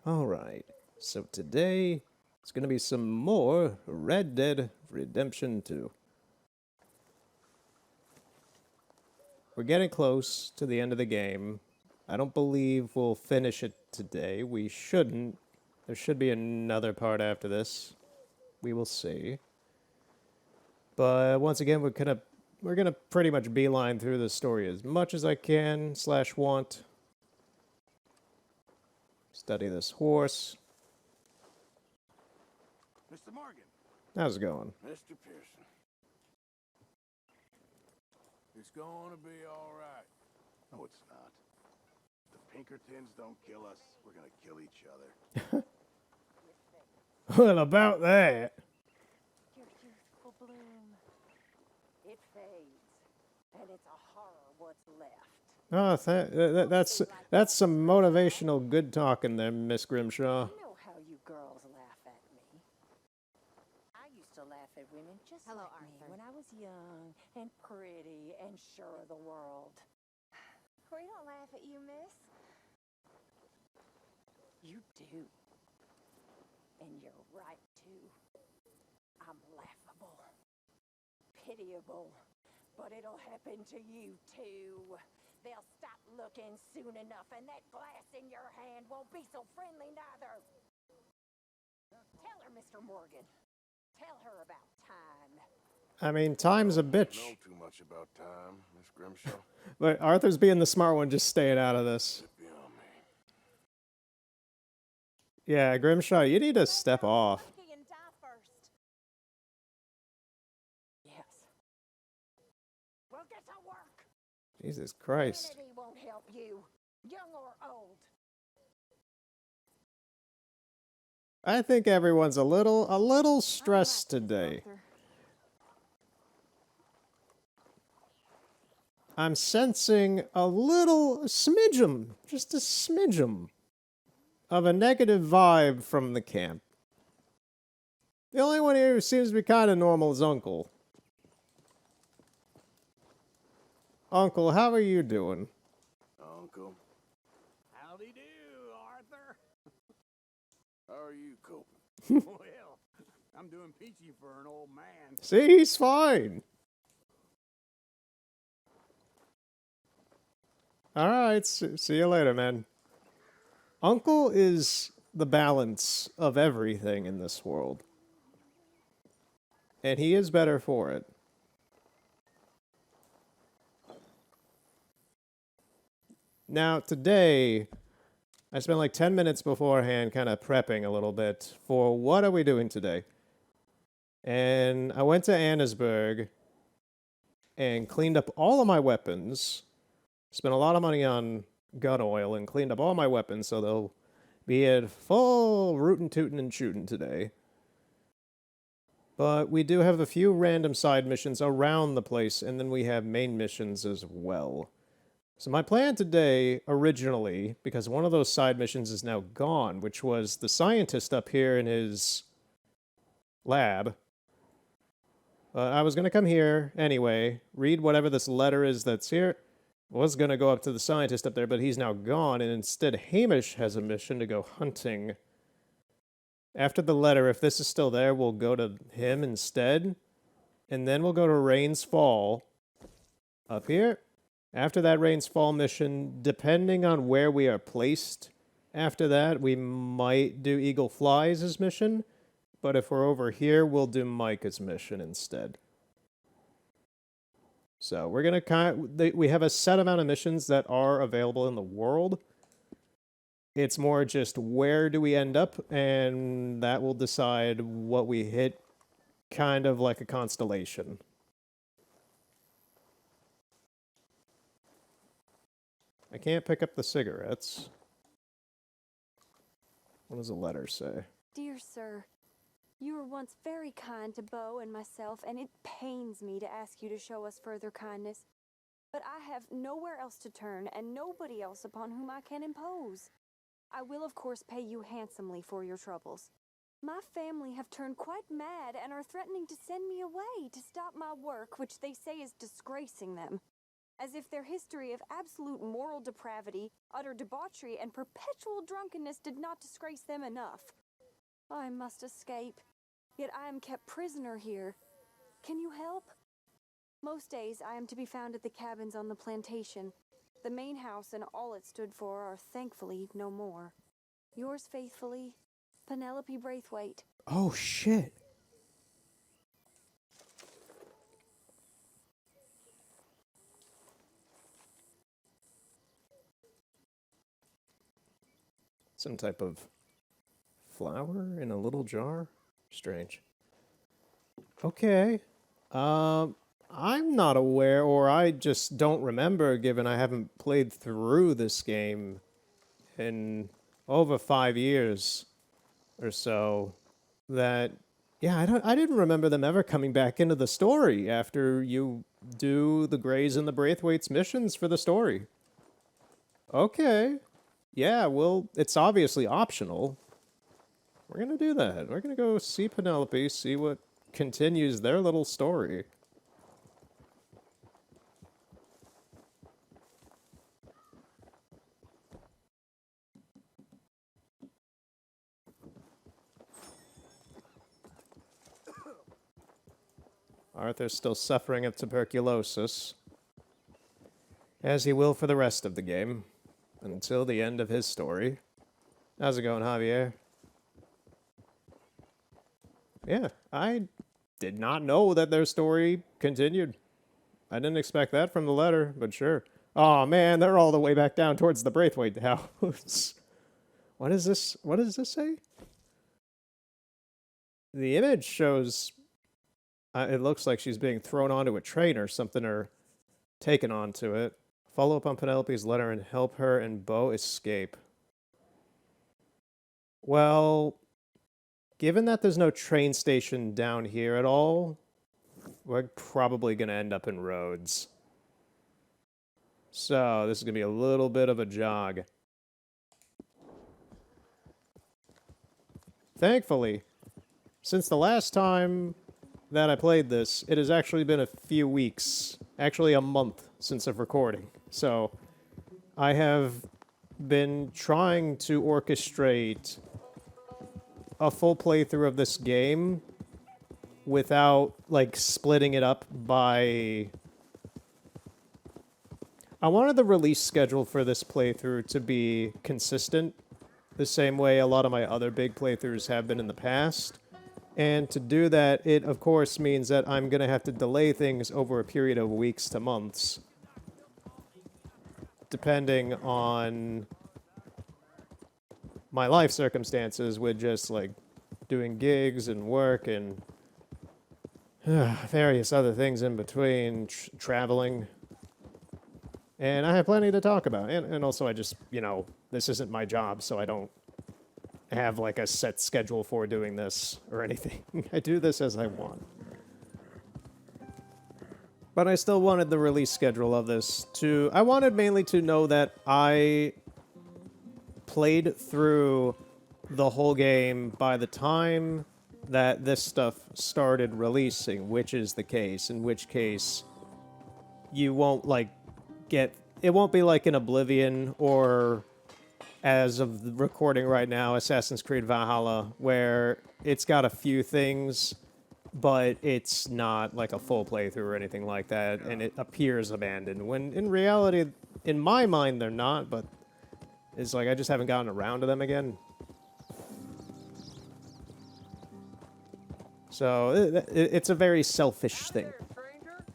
Alright, so today it's gonna be some more Red Dead Redemption 2. We're getting close to the end of the game. I don't believe we'll finish it today. We shouldn't. There should be another part after this. We will see. But once again, we're gonna pretty much beeline through the story as much as I can / want. Study this horse. Mr. Morgan. How's it going? Mr. Pearson. It's gonna be all right. No, it's not. The Pinkertons don't kill us. We're gonna kill each other. Well, about that. Your youthful bloom. It fades, and it's a horror what's left. Oh, that's some motivational good talking there, Miss Grimshaw. You know how you girls laugh at me. I used to laugh at women just Hello, like me Arthur. when I was young and pretty and sure of the world. We don't laugh at you, miss. You do. And you're right, too. I'm laughable. Pitiable. But it'll happen to you, too. They'll stop looking soon enough, and that glass in your hand won't be so friendly neither. Tell her, Mr. Morgan. Tell her about time. I mean, time's a bitch. Know too much about time, Miss Grimshaw. But Arthur's being the smart one, just staying out of this. Be on me. Yeah, Grimshaw, you need to step off. Lucky and die first. Yes. Well, get to work. Jesus Christ. Vanity won't help you, young or old. I think everyone's a little stressed today. Arthur. I'm sensing a little smidgem, just a smidgem, of a negative vibe from the camp. The only one here who seems to be kind of normal is Uncle. Uncle, how are you doing? Uncle, Howdy do, Arthur. how are you coping? Well, I'm doing peachy for an old man. See, he's fine. All right, see you later, man. Uncle is the balance of everything in this world. And he is better for it. Now, today, I spent like 10 minutes beforehand kind of prepping a little bit for what are we doing today. And I went to Annesburg and cleaned up all of my weapons. Spent a lot of money on gun oil and cleaned up all my weapons so they'll be at full rootin' tootin' and shootin' today. But we do have a few random side missions around the place, and then we have main missions as well. So my plan today, originally, because one of those side missions is now gone, which was the scientist up here in his lab. I was going to come here anyway, read whatever this letter is that's here. Was going to go up to the scientist up there, but he's now gone, and instead Hamish has a mission to go hunting. After the letter, if this is still there, we'll go to him instead, and then we'll go to Rains Fall up here. After that Rains Fall mission, depending on where we are placed, after that, we might do Eagle Flies' mission, but if we're over here, we'll do Micah's mission instead. So we're gonna we have a set amount of missions that are available in the world. It's more just where do we end up, and that will decide what we hit, kind of like a constellation. I can't pick up the cigarettes. What does the letter say? Dear sir, you were once very kind to Beau and myself, and it pains me to ask you to show us further kindness. But I have nowhere else to turn, and nobody else upon whom I can impose. I will, of course, pay you handsomely for your troubles. My family have turned quite mad and are threatening to send me away to stop my work, which they say is disgracing them. as if their history of absolute moral depravity, utter debauchery, and perpetual drunkenness did not disgrace them enough. I must escape, yet I am kept prisoner here. Can you help? Most days I am to be found at the cabins on the plantation. The main house and all it stood for are thankfully no more. Yours faithfully, Penelope Braithwaite. Oh, shit. Some type of flower in a little jar? Strange. Okay. I'm not aware, or I just don't remember, given I haven't played through this game in over 5 years or so, that yeah, I didn't remember them ever coming back into the story after you do the Greys and the Braithwaites missions for the story. Okay. Yeah, well, it's obviously optional. We're gonna do that. We're gonna go see Penelope, see what continues their little story. Arthur's still suffering of tuberculosis, as he will for the rest of the game, until the end of his story. How's it going, Javier? Yeah, I did not know that their story continued. I didn't expect that from the letter, but sure. Oh man, they're all the way back down towards the Braithwaite house. What is this? What does this say? The image shows... it looks like she's being thrown onto a train or something, or taken onto it. Follow up on Penelope's letter and help her and Beau escape. Well, given that there's no train station down here at all, we're probably going to end up in Rhodes. So, this is going to be a little bit of a jog. Thankfully, since the last time that I played this, it has actually been a few weeks, actually a month since of recording. So I have been trying to orchestrate a full playthrough of this game without, like, splitting it up by... I wanted the release schedule for this playthrough to be consistent, the same way a lot of my other big playthroughs have been in the past. And to do that, it of course means that I'm going to have to delay things over a period of weeks to months, depending on my life circumstances, with just like doing gigs and work and various other things in between, traveling. And I have plenty to talk about. And also I just, you know, this isn't my job, so I don't have like a set schedule for doing this or anything. I do this as I want. But I still wanted the release schedule of this to... I wanted mainly to know that I played through the whole game by the time that this stuff started releasing, which is the case, in which case you won't like get... It won't be like an Oblivion or, as of the recording right now, Assassin's Creed Valhalla, where it's got a few things, but it's not like a full playthrough or anything like that, and it appears abandoned, when in reality, in my mind, they're not, but it's like I just haven't gotten around to them again. So it's a very selfish thing. There, stranger.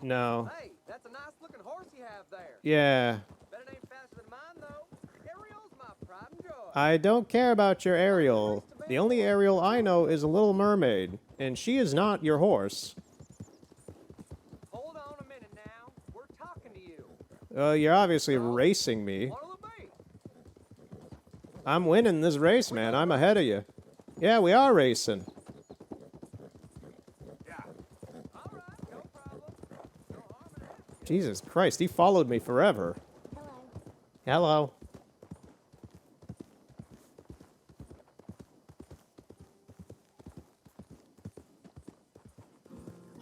No. Hey, that's a nice looking horse you have there. Yeah. Bet it ain't faster than mine though. Ariel's my pride and joy. I don't care about your Ariel. The only Ariel I know is a Little Mermaid, and she is not your horse. Hold on a minute now. We're talking to you. You're obviously racing me. What'll it be? I'm winning this race, man. I'm ahead of you. Yeah, we are racing. All right, no problem. No harm in that. Jesus Christ, he followed me forever. Hello.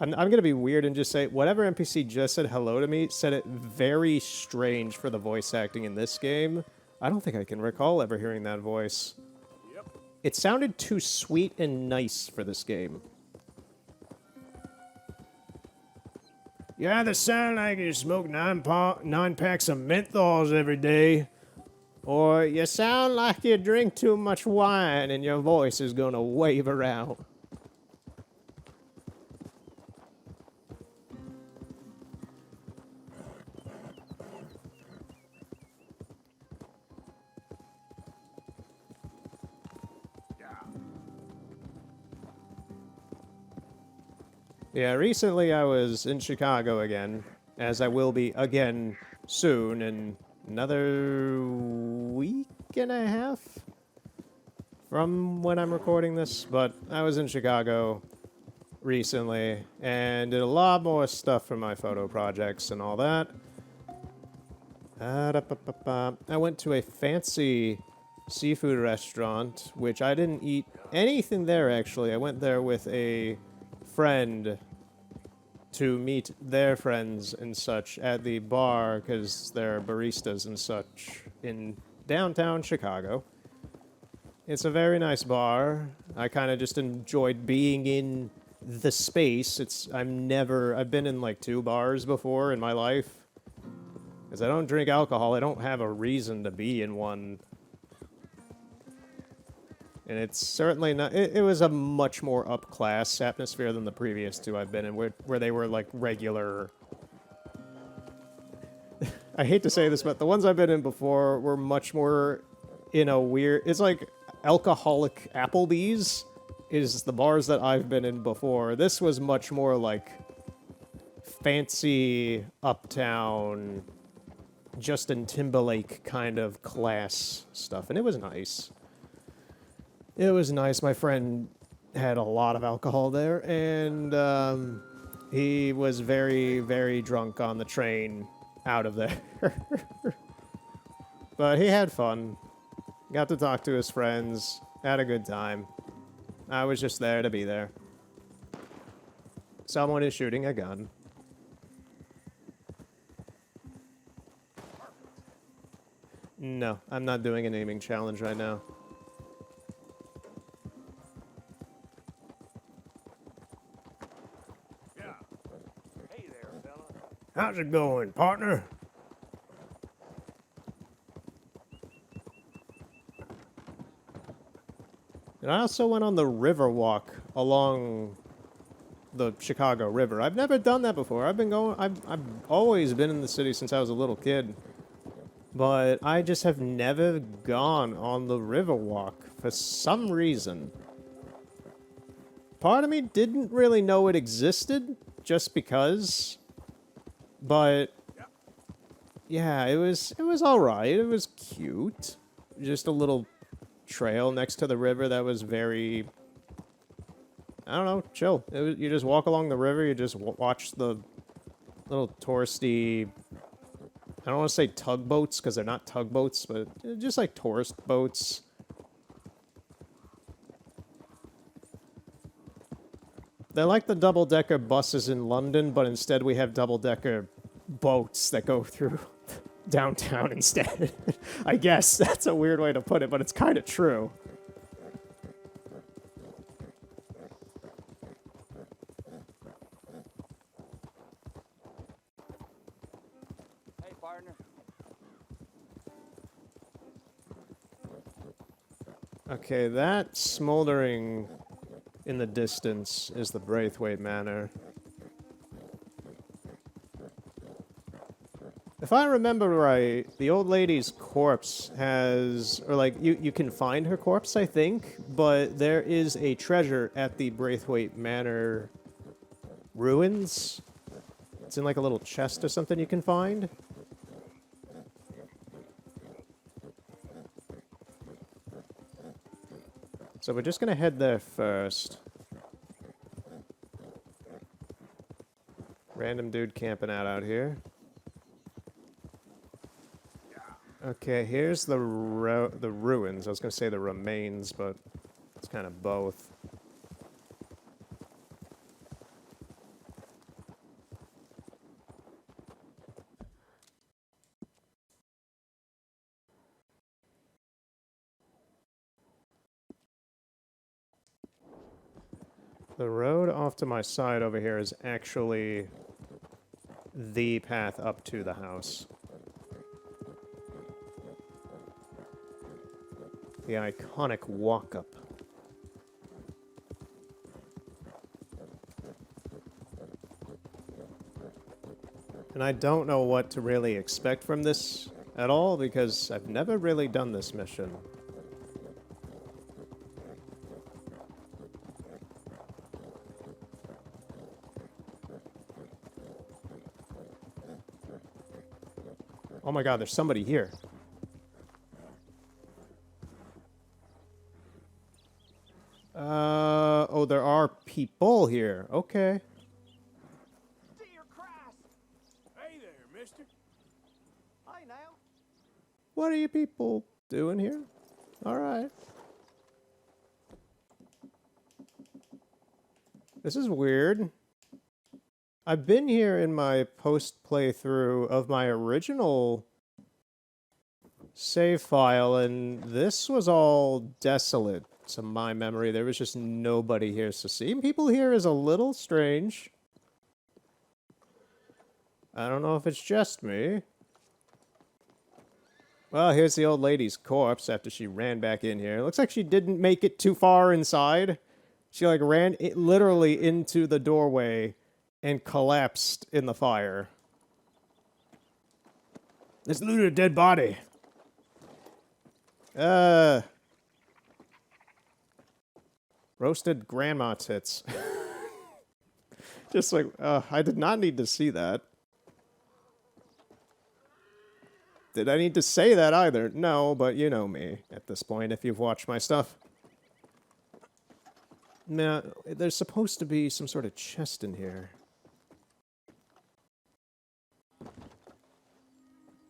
I'm gonna be weird and just say whatever NPC just said hello to me said it very strange for the voice acting in this game. I don't think I can recall ever hearing that voice. Yep. It sounded too sweet and nice for this game. You either sound like you smoke nine packs of menthols every day, or you sound like you drink too much wine and your voice is gonna waver out. Yeah, recently I was in Chicago again, as I will be again soon in another week and a half from when I'm recording this, but I was in Chicago recently and did a lot more stuff for my photo projects and all that. I went to a fancy seafood restaurant, which I didn't eat anything there actually. I went there with a friend to meet their friends and such at the bar because they're baristas and such in downtown Chicago. It's a very nice bar. I kind of just enjoyed being in the space. I've been in like 2 bars before in my life. Because I don't drink alcohol, I don't have a reason to be in one. And it's certainly not. It was a much more up-class atmosphere than the previous 2 I've been in, where they were like regular. I hate to say this, but the ones I've been in before were much more in a weird. It's like alcoholic Applebee's is the bars that I've been in before. This was much more like fancy uptown Justin Timberlake kind of class stuff, and it was nice. It was nice. My friend had a lot of alcohol there, and he was very, very drunk on the train out of there. But he had fun. Got to talk to his friends. Had a good time. I was just there to be there. Someone is shooting a gun. No, I'm not doing an aiming challenge right now. Hey there, fella. How's it going, partner? And I also went on the river walk along the Chicago River. I've never done that before. I've always been in the city since I was a little kid. But I just have never gone on the river walk for some reason. Part of me didn't really know it existed just because. But yeah, it was all right. It was cute. Just a little trail next to the river that was very, I don't know, chill. You just walk along the river, you just watch the little touristy, I don't want to say tugboats because they're not tugboats, but just like tourist boats. They're like the double-decker buses in London, but instead we have double-decker boats that go through downtown instead. I guess that's a weird way to put it, but it's kind of true. Hey, partner. Okay, that smoldering in the distance is the Braithwaite Manor. If I remember right, the old lady's corpse has, or like, you can find her corpse, I think, but there is a treasure at the Braithwaite Manor ruins. It's in like a little chest or something you can find. So we're just gonna head there first. Random dude camping out here. Okay, here's the ruins. I was gonna say the remains, but it's kind of both. The road off to my side over here is actually the path up to the house. The iconic walk-up. And I don't know what to really expect from this at all, because I've never really done this mission. Oh my god, there's somebody here. Oh, there are people here. Okay. Dear Christ! Hey there, mister. Hey now. What are you people doing here? Alright. This is weird. I've been here in my post playthrough of my original save file, and this was all desolate to my memory. There was just nobody here. So seeing people here is a little strange. I don't know if it's just me. Well, here's the old lady's corpse after she ran back in here. It looks like she didn't make it too far inside. She like ran literally into the doorway and collapsed in the fire. Let's loot a dead body. Roasted grandma tits. Just like, I did not need to see that. Did I need to say that either? No, but you know me at this point if you've watched my stuff. Now, there's supposed to be some sort of chest in here.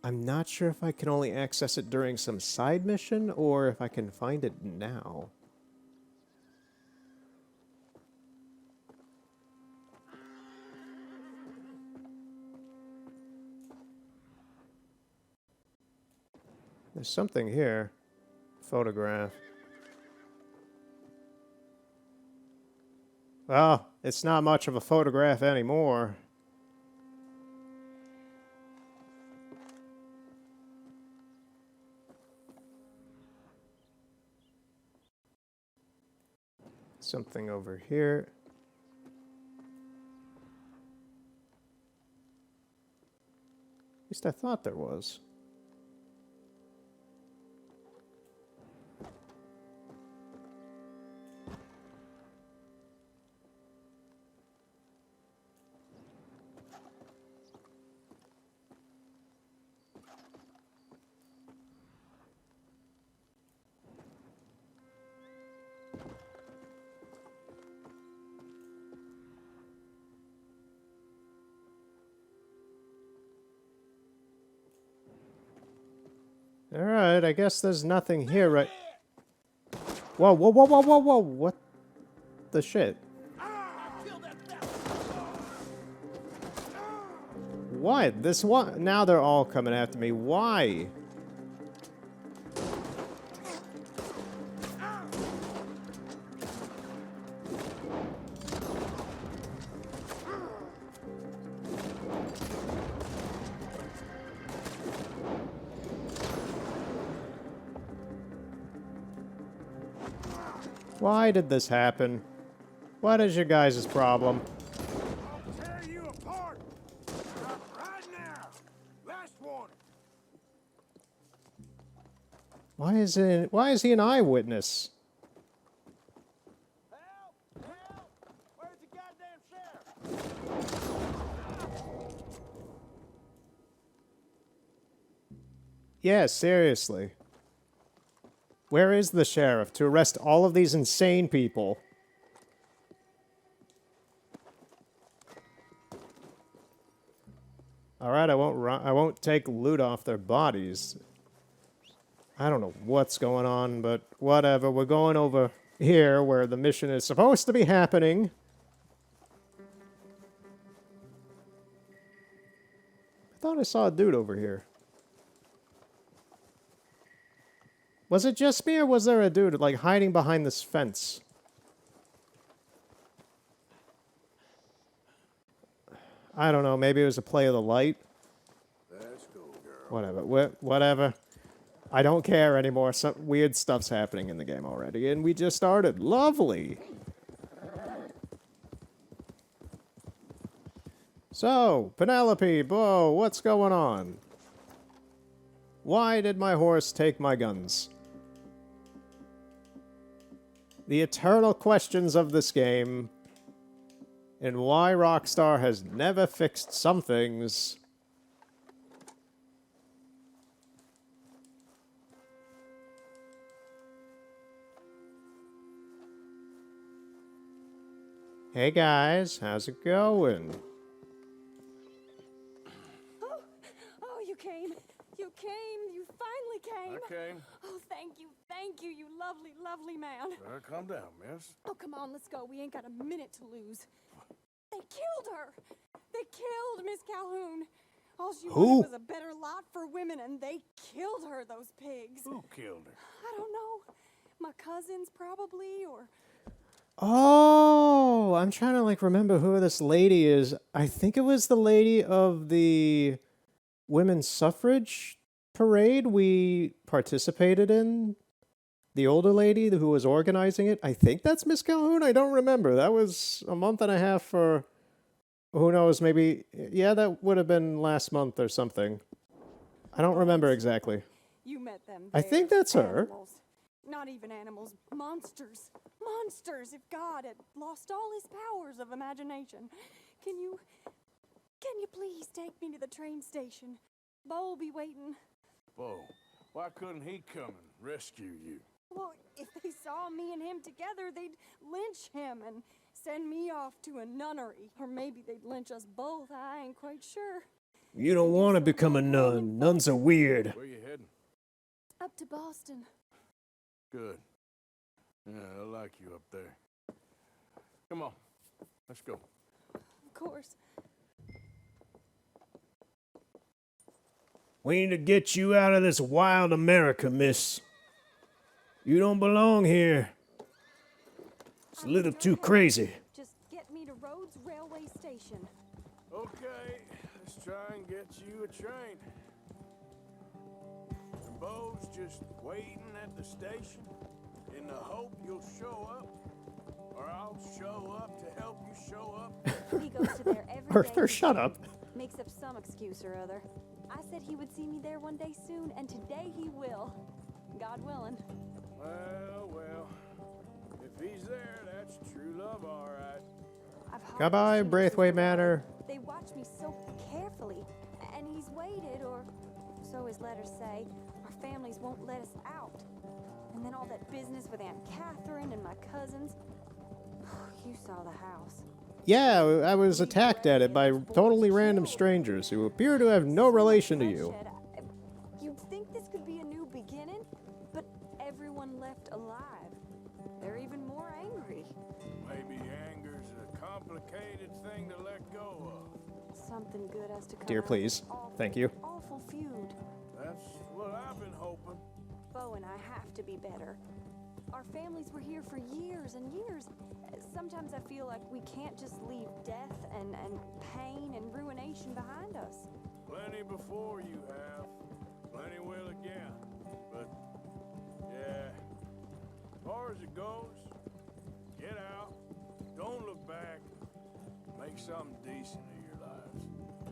I'm not sure if I can only access it during some side mission or if I can find it now. There's something here. Photograph. Well, it's not much of a photograph anymore. Something over here. At least I thought there was. Alright, I guess there's nothing here, right? Whoa, whoa, whoa, whoa, whoa, whoa, what the shit? What? This one? Now they're all coming after me. Why? Why did this happen? What is your guys' problem? I'll tear you apart. Stop right now. Last one. Why is he an eyewitness? Help! Help! Where's the goddamn sheriff? Yeah, seriously. Where is the sheriff to arrest all of these insane people? Alright, I won't take loot off their bodies. I don't know what's going on, but whatever. We're going over here where the mission is supposed to be happening. I thought I saw a dude over here. Was it just me, or was there a dude, like, hiding behind this fence? I don't know. Maybe it was a play of the light. Let's go, girl. Whatever. Whatever. I don't care anymore. Some weird stuff's happening in the game already, and we just started. Lovely. So, Penelope, Bo, what's going on? Why did my horse take my guns? The eternal questions of this game, and why Rockstar has never fixed some things. Hey guys, how's it going? Oh, you came. You came. You finally came. Okay. Oh, thank you, you lovely, lovely man. Calm down, miss. Oh, come on, let's go. We ain't got a minute to lose. They killed her. They killed Miss Calhoun. All she Who? wanted was a better lot for women, and they killed her, those pigs. Who killed her? I don't know. My cousins, probably, or... Oh, I'm trying to like remember who this lady is. I think it was the lady of the women's suffrage parade we participated in. The older lady who was organizing it. I think that's Miss Calhoun. I don't remember. That was a month and a half for, who knows, maybe, yeah, that would have been last month or something. I don't remember exactly. You met them. I think that's her. Animals. Not even animals. Monsters. Monsters. If God had lost all his powers of imagination. Can you please take me to the train station? Bo'll be waiting. Bo, why couldn't he come and rescue you? Well, if they saw me and him together, they'd lynch him and send me off to a nunnery. Or maybe they'd lynch us both. I ain't quite sure. You don't want to become a nun. Nuns are weird. Where you heading? Up to Boston. Good. Yeah, I like you up there. Come on, let's go. Of course. We need to get you out of this wild America, miss. You don't belong here. It's a little too crazy. Just get me to Rhodes Railway Station. Okay, let's try and get you a train. And Bo's just waiting at the station in the hope you'll show up, or I'll show up to help you show up. He goes to there every day. Arthur, shut up. Makes up some excuse or other. I said he would see me there one day soon, and today he will. God willing. Well, if he's there, that's true love, all right. I've hardly Goodbye, seen him Braithwaite since Manor. They watch me so carefully, and he's waited, or so his letters say. Our families won't let us out. And then all that business with Aunt Catherine and my cousins. You saw the house. Yeah, I was attacked at it by totally random strangers who appear to have no relation to you. You'd think this could be a new beginning, but everyone left alive. They're even more angry. Maybe anger's a complicated thing to let go of. Something good has to come Dear, out of please. this awful, Thank you. Awful feud. That's what I've been hoping. Bo and I have to be better. Our families were here for years and years. Sometimes I feel like we can't just leave death and pain and ruination behind us. Plenty before you have. Plenty will again. But, yeah. As far as it goes, get out. Don't look back. Make something decent of your lives.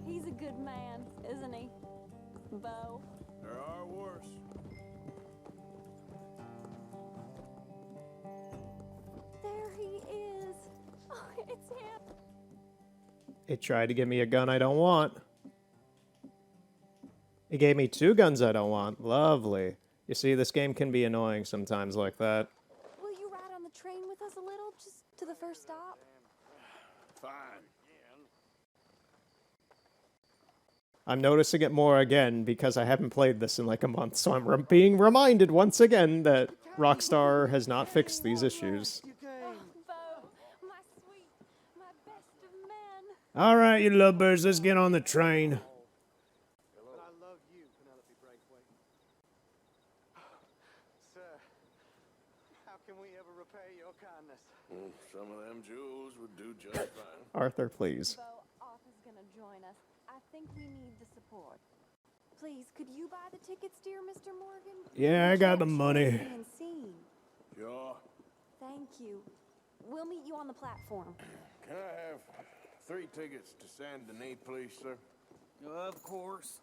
He's a good man, isn't he, Bo? There are worse. There he is. Oh, it's him. It tried to give me a gun I don't want. It gave me 2 guns I don't want. Lovely. You see, this game can be annoying sometimes like that. Will you ride on the train with us a little, just to the first stop? Fine. I'm noticing it more again because I haven't played this in like a month, so I'm being reminded once again that Rockstar has not fixed these issues. Bo, my sweet, my best of men. All right, you lovebirds, let's get on the train. But I love you, Penelope Braithwaite. Sir, how can we ever repay your kindness? Some of them jewels would do just fine. Arthur, please. Bo, Arthur's gonna join us. I think we need the support. Please, could you buy the tickets, dear Mr. Morgan? Yeah, I got the Can't money. share being seen. Sure. Thank you. We'll meet you on the platform. Can I have 3 tickets to Saint Denis, please, sir? Of course.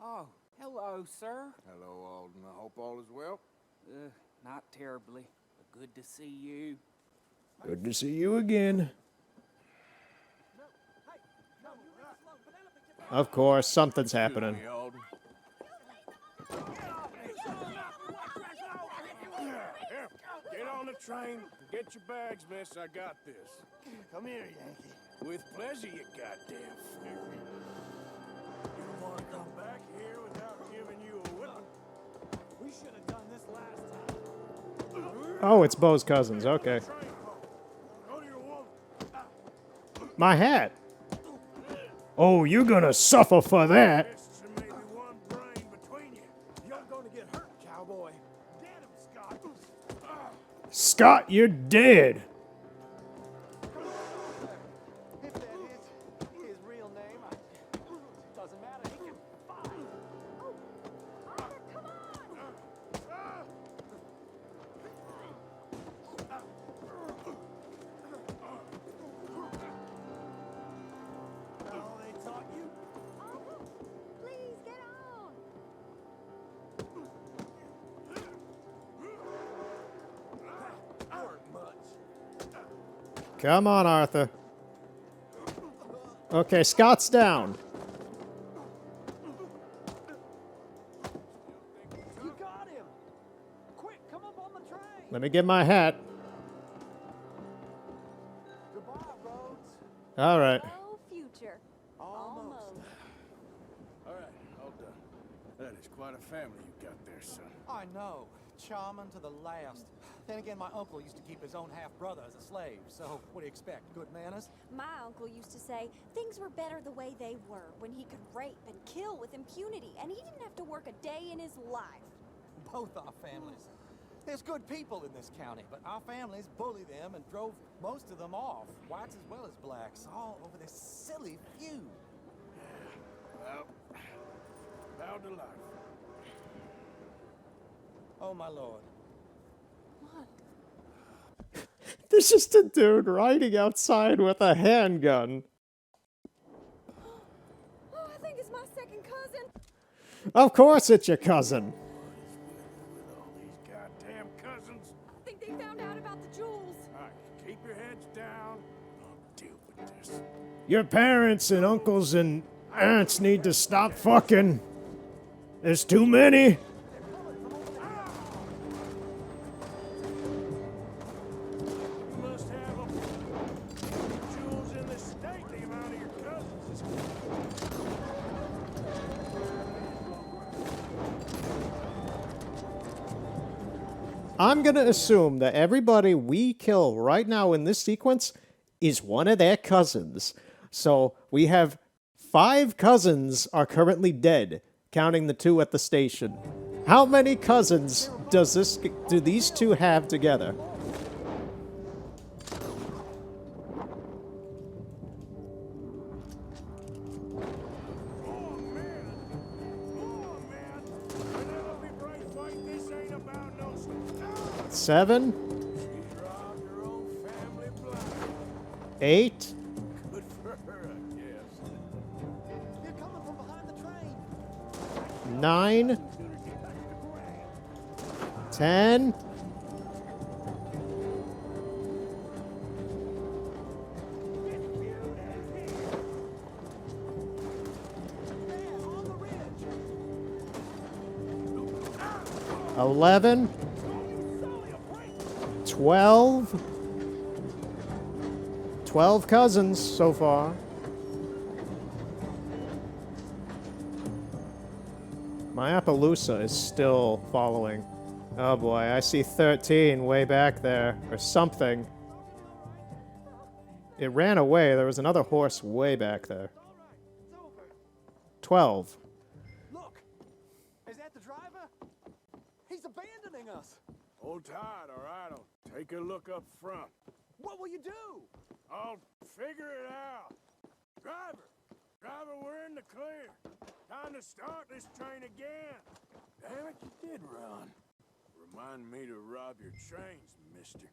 Oh, hello, sir. Hello, Alden. I hope all is well. Not terribly, but good to see you. Good to see you again. Of course, something's happening. Excuse me, Alden. Here, get on the train. Get your bags, miss. I got this. Come here, Yankee. With pleasure, you goddamn fool. You don't want to come back here without giving you a whipping. We should have done this last time. Oh, it's Bo's cousins. Okay. Train, Bo. Go to your woman. My hat. Oh, you're gonna suffer for that. Fists and maybe one brain between you. You're going to get hurt, cowboy. Get him, Scott. Scott, you're dead. If that is his real name, doesn't matter. He can fight. Arthur, come on! Oh, they taught you? Arthur, please get on! Weren't much. Come on, Arthur. Okay, Scott's down. You got him. Quick, come up on the train. Let me get my hat. Goodbye, Rhodes. All right. Oh, future. Almost. All right, all done. That is quite a family you got there, son. I know. Charming to the last. Then again, my uncle used to keep his own half-brother as a slave, so what do you expect? Good manners? My uncle used to say things were better the way they were, when he could rape and kill with impunity, and he didn't have to work a day in his life. Both our families. There's good people in this county, but our families bullied them and drove most of them off, whites as well as blacks, all over this silly feud. Well, bow to life. Oh, my lord. What? There's just a dude riding outside with a handgun. Oh, I think it's my second cousin. Of course it's your cousin. With all these goddamn cousins. I think they found out about the jewels. All right, keep your heads down. I'll deal with this. Your parents and uncles and aunts need to stop fucking. There's too many. You must have them. Jewels in the state, the amount of your cousins is... I'm gonna assume that everybody we kill right now in this sequence is one of their cousins. So we have 5 cousins are currently dead, counting the 2 at the station. How many cousins do these 2 have together? Oh, man. Penelope Braithwaite, this ain't about no... 7, You robbed your own family blind. 8, Good for her, I guess. They're coming from behind the train. 9, 10. Man, on the ridge. 11, 12. 12 cousins so far. My Appaloosa is still following. Oh boy, I see 13 way back there, or something. It ran away. There was another horse way back there. 12. Look, is that the driver? He's abandoning us. Hold tight, all right? I'll take a look up front. What will you do? I'll figure it out. Driver! Driver, we're in the clear. Time to start this train again. Damn it, you did run. Remind me to rob your trains, mister.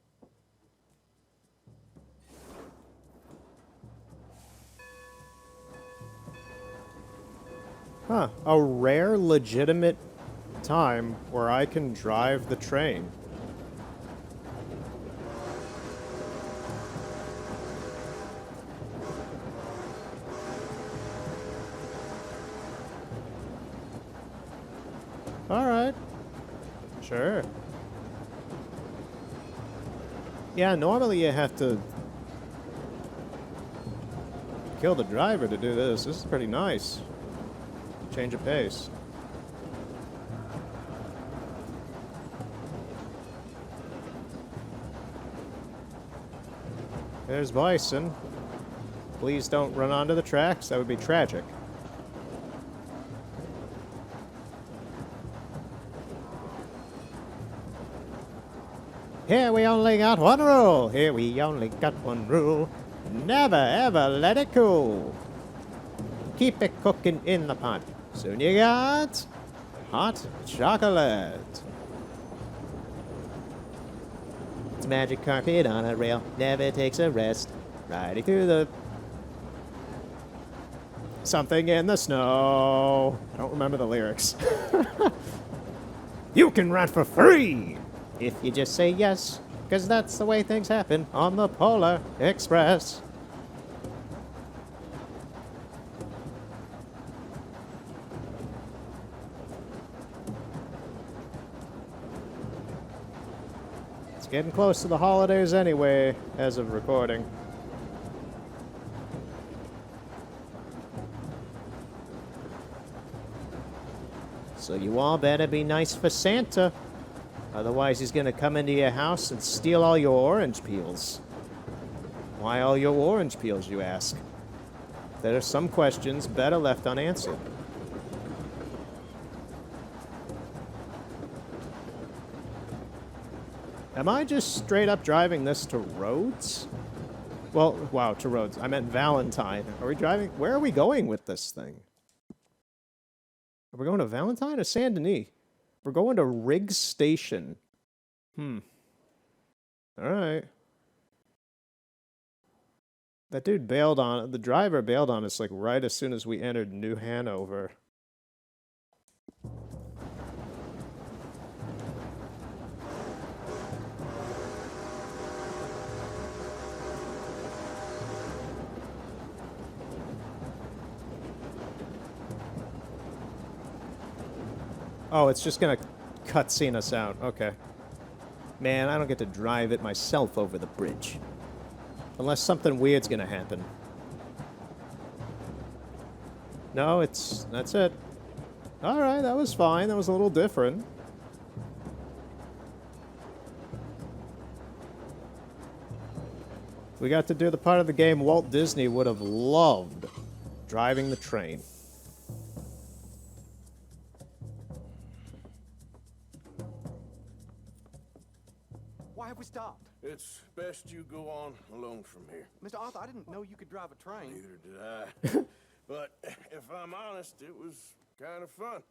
Huh. A rare, legitimate time where I can drive the train. Alright. Sure. Yeah, normally you have to kill the driver to do this. This is pretty nice. Change of pace. There's Bison. Please don't run onto the tracks. That would be tragic. Here we only got one rule. Here we only got one rule. Never ever let it cool. Keep it cooking in the pot. Soon you got hot chocolate. It's magic carpet on a rail. Never takes a rest. Riding through the... something in the snow. I don't remember the lyrics. You can rent for free if you just say yes, because that's the way things happen on the Polar Express. It's getting close to the holidays anyway, as of recording. So you all better be nice for Santa. Otherwise, he's gonna come into your house and steal all your orange peels. Why all your orange peels, you ask? There are some questions better left unanswered. Am I just straight up driving this to Rhodes? Well, wow, to Rhodes. I meant Valentine. Are we driving? Where are we going with this thing? Are we going to Valentine or Saint Denis? We're going to Riggs Station. Alright. That dude bailed on... the driver bailed on us, like, right as soon as we entered New Hanover. Oh, it's just gonna cutscene us out. Okay. Man, I don't get to drive it myself over the bridge. Unless something weird's gonna happen. No, that's it. Alright, that was fine. That was a little different. We got to do the part of the game Walt Disney would have loved. Driving the train. Why have we stopped? It's best you go on alone from here. Mr. Arthur, I didn't know you could drive a train. Neither did I. But if I'm honest, it was kind of fun.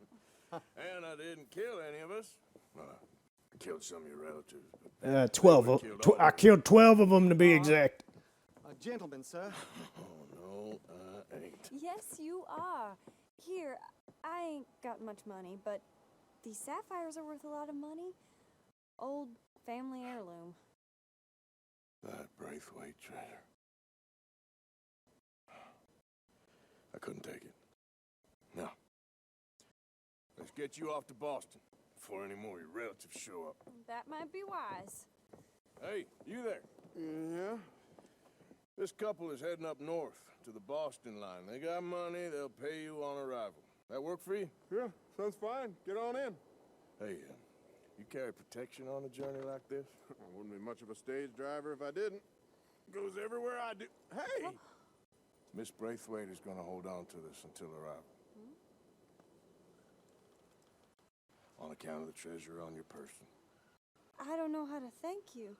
And I didn't kill any of us. Well, I killed some of your relatives. 12 I killed 12 of them to be exact. A gentleman, sir. Oh, no, I ain't. Yes, you are. Here, I ain't got much money, but these sapphires are worth a lot of money. Old family heirloom. That Braithwaite treasure. I couldn't take it. No. Let's get you off to Boston before any more of your relatives show up. That might be wise. Hey, you there? Yeah? This couple is heading up north to the Boston line. They got money, they'll pay you on arrival. That work for you? Yeah, sounds fine. Get on in. Hey, you carry protection on a journey like this? I wouldn't be much of a stage driver if I didn't. Goes everywhere I do. Hey! Miss Braithwaite is going to hold on to this until arrival. On account of the treasure on your person. I don't know how to thank you.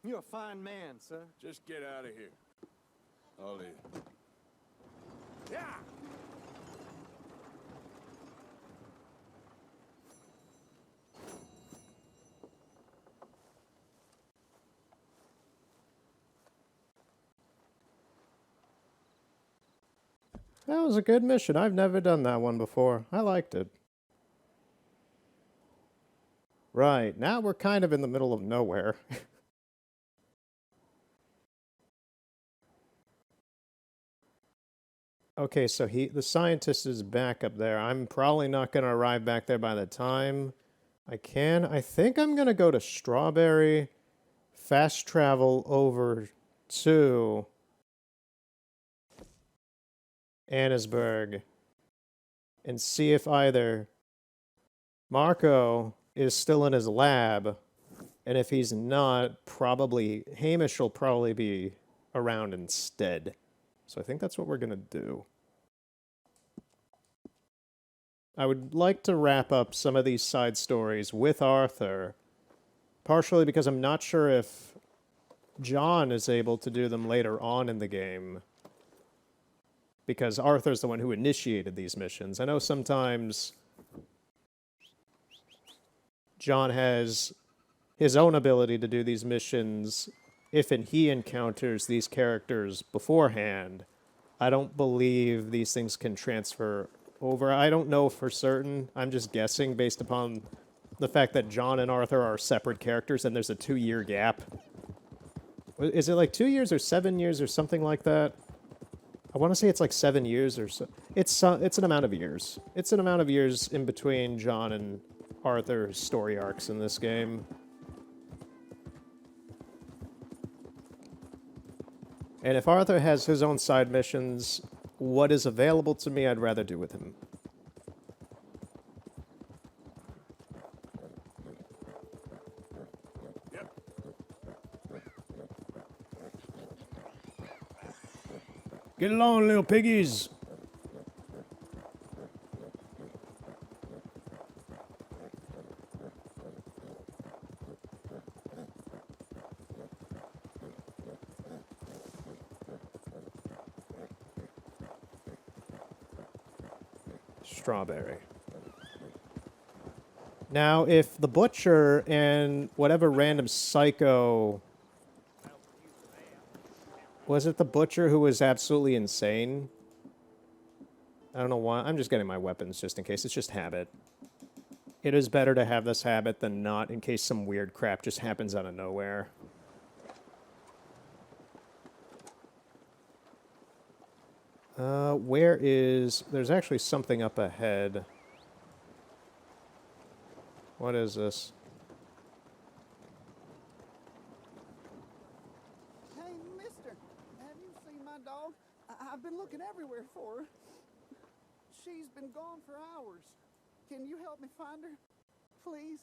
You're a fine man, sir. Just get out of here. I'll leave. Yeah! That was a good mission. I've never done that one before. I liked it. Right, now we're kind of in the middle of nowhere. Okay, so the scientist is back up there. I'm probably not going to arrive back there by the time I can. I think I'm going to go to Strawberry, fast travel over to Annesburg, and see if either Marco is still in his lab, and if he's not, probably Hamish will probably be around instead. So I think that's what we're going to do. I would like to wrap up some of these side stories with Arthur, partially because I'm not sure if John is able to do them later on in the game, because Arthur's the one who initiated these missions. I know sometimes John has his own ability to do these missions if and he encounters these characters beforehand. I don't believe these things can transfer over. I don't know for certain. I'm just guessing based upon the fact that John and Arthur are separate characters and there's a 2-year gap. Is it like 2 years or 7 years or something like that? I want to say it's like 7 years or so. It's an amount of years. It's an amount of years in between John and Arthur's story arcs in this game. And if Arthur has his own side missions, what is available to me, I'd rather do with him. Get along, little piggies! Strawberry. Now, if the butcher and whatever random psycho... Was it the butcher who was absolutely insane? I don't know why. I'm just getting my weapons just in case. It's just habit. It is better to have this habit than not in case some weird crap just happens out of nowhere. Where is... There's actually something up ahead. What is this? Hey, mister, have you seen my dog? I've been looking everywhere for her. She's been gone for hours. Can you help me find her, please?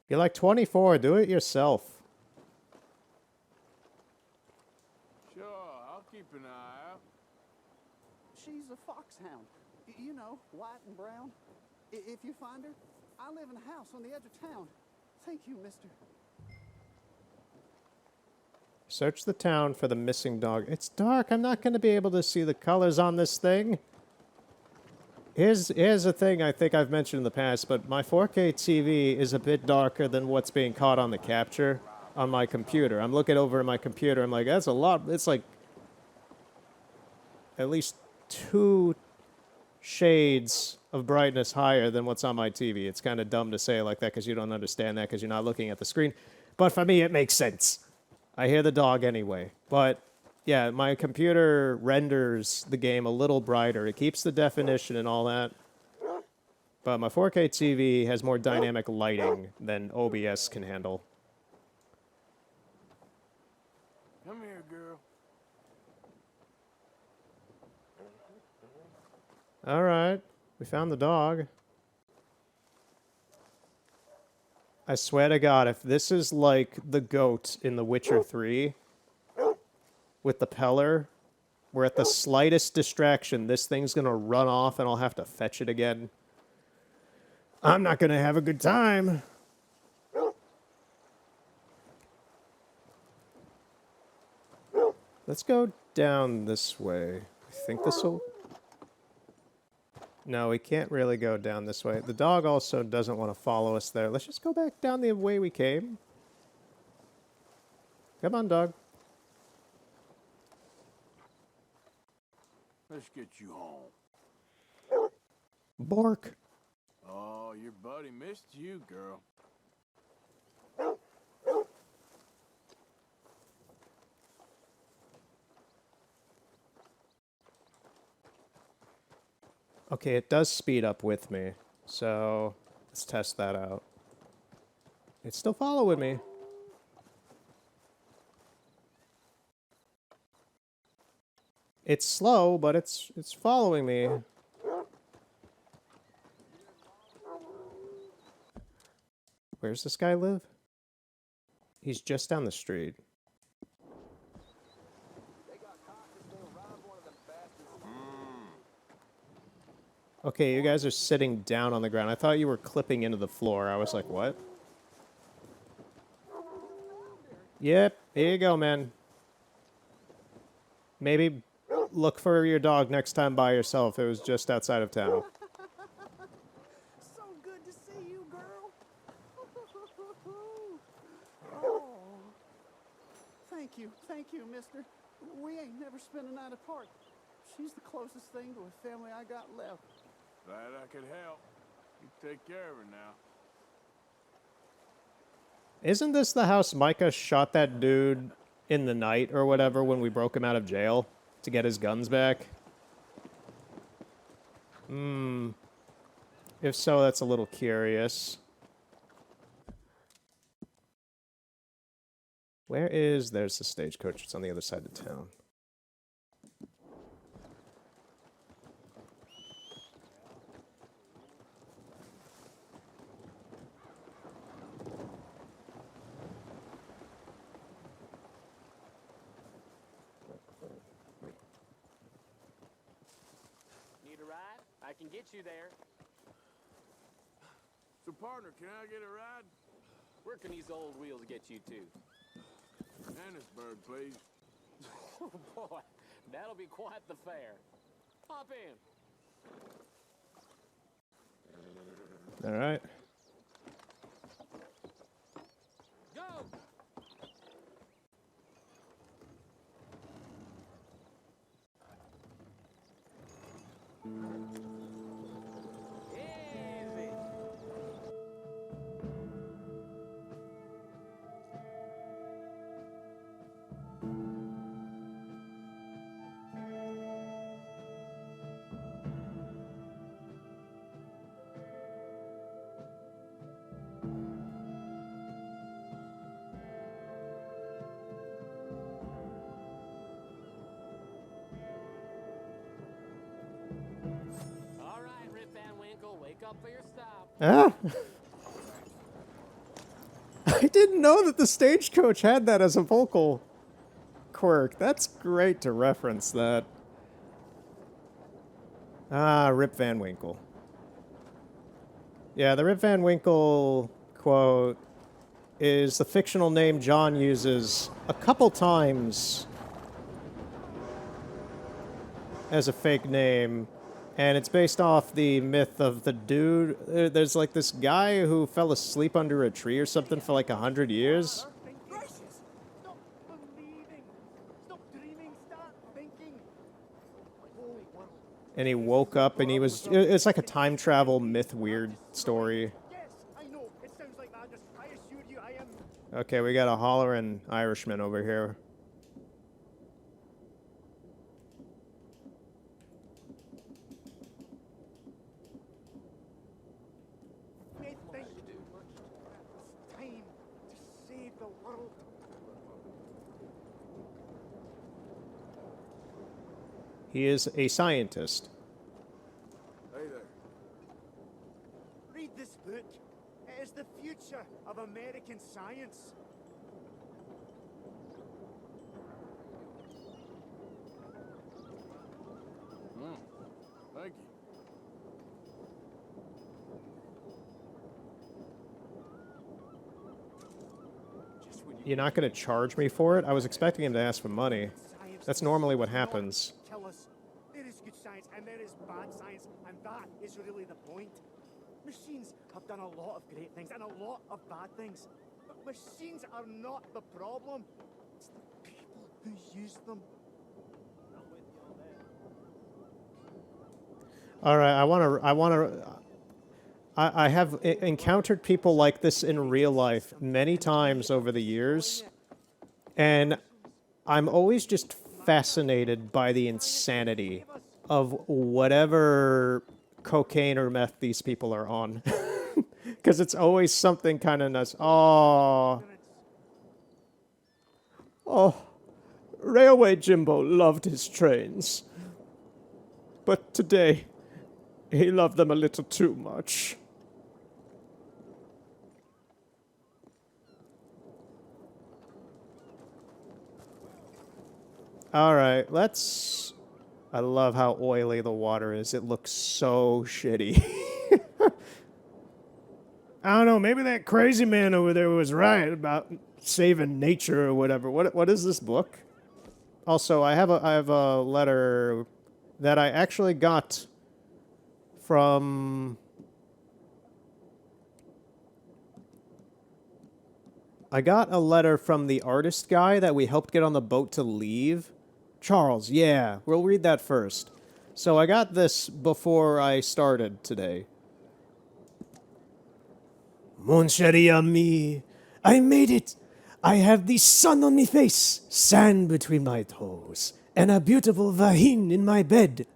You're like 24. Do it yourself. Sure, I'll keep an eye out. She's a foxhound. You know, white and brown. If you find her, I live in a house on the edge of town. Thank you, mister. Search the town for the missing dog. It's dark. I'm not going to be able to see the colors on this thing. Here's a thing I think I've mentioned in the past, but my 4K TV is a bit darker than what's being caught on the capture on my computer. I'm looking over at my computer. I'm like, that's a lot. It's like at least 2 shades of brightness higher than what's on my TV. It's kind of dumb to say it like that because you don't understand that because you're not looking at the screen. But for me, it makes sense. I hear the dog anyway. But yeah, my computer renders the game a little brighter. It keeps the definition and all that. But my 4K TV has more dynamic lighting than OBS can handle. Come here, girl. All right. We found the dog. I swear to God, if this is like the goat in The Witcher 3 with the Peller, where at the slightest distraction, this thing's going to run off and I'll have to fetch it again, I'm not going to have a good time. Let's go down this way. I think this will... No, we can't really go down this way. The dog also doesn't want to follow us there. Let's just go back down the way we came. Come on, dog. Let's get you home. Bark. Oh, your buddy missed you, girl. Okay, it does speed up with me. So, let's test that out. It's still following me. It's slow, but it's following me. Where's this guy live? He's just down the street. Okay, you guys are sitting down on the ground. I thought you were clipping into the floor. I was like, what? Yep, here you go, man. Maybe look for your dog next time by yourself. It was just outside of town. So good to see you, girl. Oh. Thank you, mister. We ain't never spent a night apart. She's the closest thing to a family I got left. Glad I could help. You take care of her now. Isn't this the house Micah shot that dude in the night or whatever when we broke him out of jail to get his guns back? If so, that's a little curious. Where is... There's the stagecoach. It's on the other side of town. Need a ride? I can get you there. So, partner, can I get a ride? Where can these old wheels get you to? Annisburg, please. Oh boy, that'll be quite the fare. Hop in. All right. Go! Easy. All right, Rip Van Winkle, wake up for your stop. Ah! I didn't know that the stagecoach had that as a vocal quirk. That's great to reference that. Ah, Rip Van Winkle. Yeah, the Rip Van Winkle quote is the fictional name John uses a couple times as a fake name. And it's based off the myth of the dude. There's like this guy who fell asleep under a tree or something for like 100 years. Gracious! Stop believing. Stop dreaming. Start thinking. And he woke up and he was... It's like a time travel myth weird story. Yes, I know. It sounds like madness. I assure you I am... Okay, we got a hollering Irishman over here. Think. It's time to save the world. He is a scientist. Hey there. Read this book. It is the future of American science. Thank you. Just when You're not going to charge me for it? I was expecting him to ask for money. science That's normally what happens. Tell us there is good science and there is bad science, and that is really the point. Machines have done a lot of great things and a lot of bad things. But machines are not the problem. It's the people who use them. All right, I have encountered people like this in real life many times over the years, and I'm always just fascinated by the insanity of whatever cocaine or meth these people are on. Because it's always something kind of nuts. Oh, Railway Jimbo loved his trains. But today, he loved them a little too much. All right, let's... I love how oily the water is. It looks so shitty. I don't know, maybe that crazy man over there was right about saving nature or whatever. What is this book? Also, I have a letter that I actually got from... I got a letter from the artist guy that we helped get on the boat to leave. Charles, yeah, we'll read that first. So I got this before I started today. Mon chéri ami, I made it. I have the sun on my face, sand between my toes, and a beautiful vagine in my bed.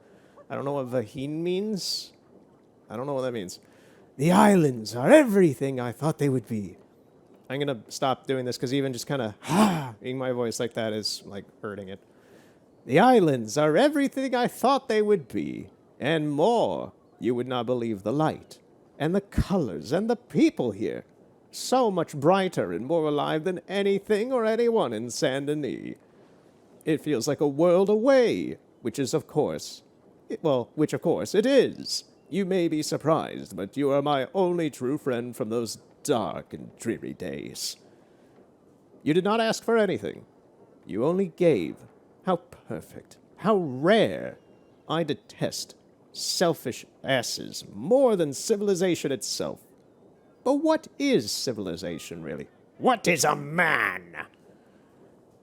I don't know what vagine means. I don't know what that means. The islands are everything I thought they would be. I'm going to stop doing this because even just kind of being my voice like that is like hurting it. The islands are everything I thought they would be, and more. You would not believe the light, and the colors, and the people here. So much brighter and more alive than anything or anyone in Saint Denis. It feels like a world away, which of course it is. You may be surprised, but you are my only true friend from those dark and dreary days. You did not ask for anything. You only gave. How perfect. How rare. I detest selfish asses more than civilization itself. But what is civilization, really? What is a man?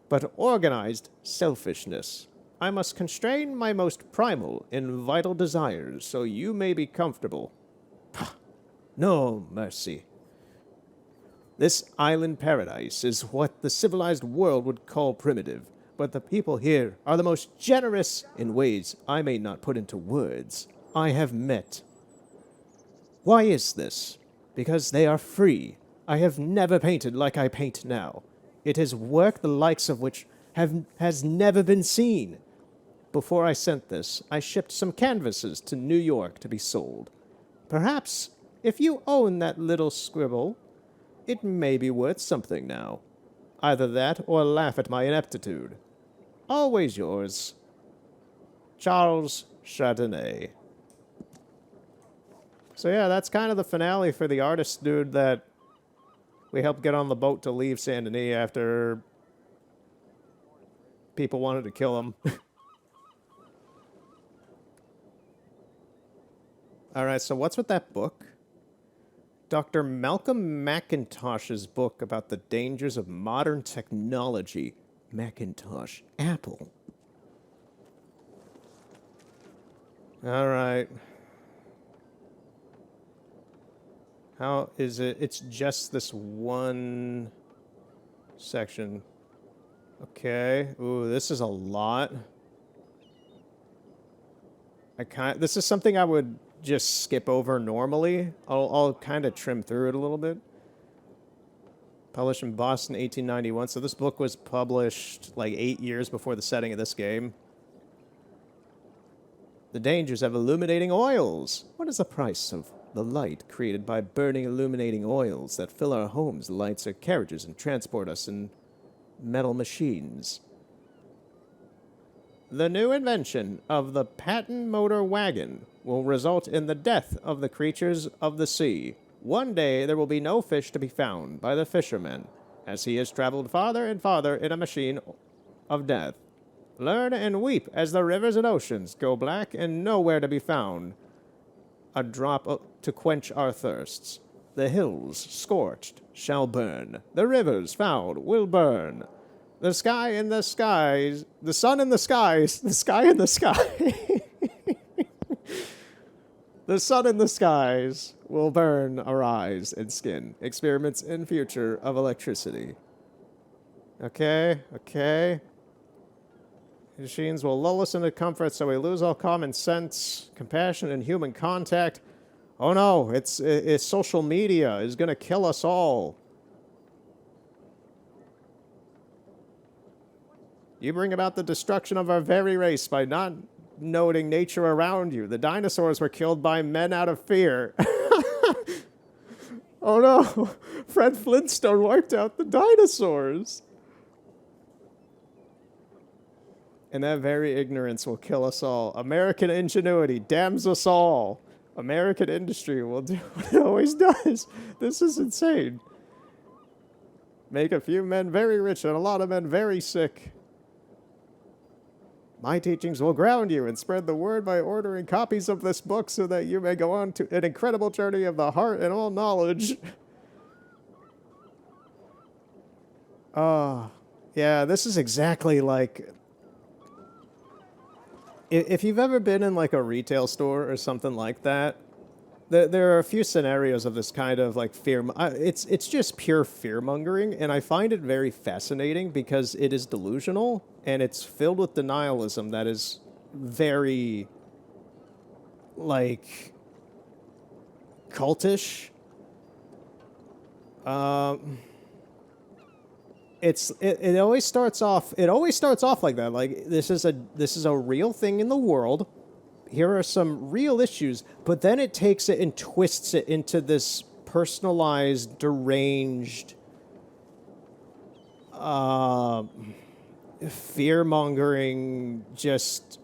But organized selfishness. I must constrain my most primal and vital desires so you may be comfortable. No mercy. This island paradise is what the civilized world would call primitive, but the people here are the most generous in ways I may not put into words. I have met. Why is this? Because they are free. I have never painted like I paint now. It is work the likes of which has never been seen. Before I sent this, I shipped some canvases to New York to be sold. Perhaps, if you own that little scribble, it may be worth something now. Either that or laugh at my ineptitude. Always yours, Charles Chardonnay. So yeah, that's kind of the finale for the artist dude that we helped get on the boat to leave Saint Denis after people wanted to kill him. All right, so what's with that book? Dr. Malcolm McIntosh's book about the dangers of modern technology. Macintosh. Apple. All right. How is it? It's just this one section. Okay. Ooh, this is a lot. This is something I would just skip over normally. I'll kind of trim through it a little bit. Published in Boston, 1891. So this book was published like 8 years before the setting of this game. The dangers of illuminating oils. What is the price of the light created by burning illuminating oils that fill our homes, lights our carriages, and transport us in metal machines? The new invention of the patent motor wagon will result in the death of the creatures of the sea. One day there will be no fish to be found by the fisherman, as he has traveled farther and farther in a machine of death. Learn and weep as the rivers and oceans go black and nowhere to be found. A drop to quench our thirsts. The hills, scorched, shall burn. The rivers, fouled, will burn. The sky in the skies, the sun in the skies, the sky in the sky. The sun in the skies will burn our eyes and skin. Experiments in future of electricity. Okay, okay. Machines will lull us into comfort so we lose all common sense, compassion, and human contact. Oh no, it's social media is going to kill us all. You bring about the destruction of our very race by not noting nature around you. The dinosaurs were killed by men out of fear. Oh no, Fred Flintstone wiped out the dinosaurs. And that very ignorance will kill us all. American ingenuity damns us all. American industry will do what it always does. This is insane. Make a few men very rich and a lot of men very sick. My teachings will ground you and spread the word by ordering copies of this book so that you may go on to an incredible journey of the heart and all knowledge. Yeah, this is exactly like... If you've ever been in like a retail store or something like that, there are a few scenarios of this kind of like fear. It's just pure fear mongering, and I find it very fascinating because it is delusional and it's filled with denialism that is very like cultish. It always starts off like that. Like this is a real thing in the world. Here are some real issues, but then it takes it and twists it into this personalized, deranged, fear-mongering, just...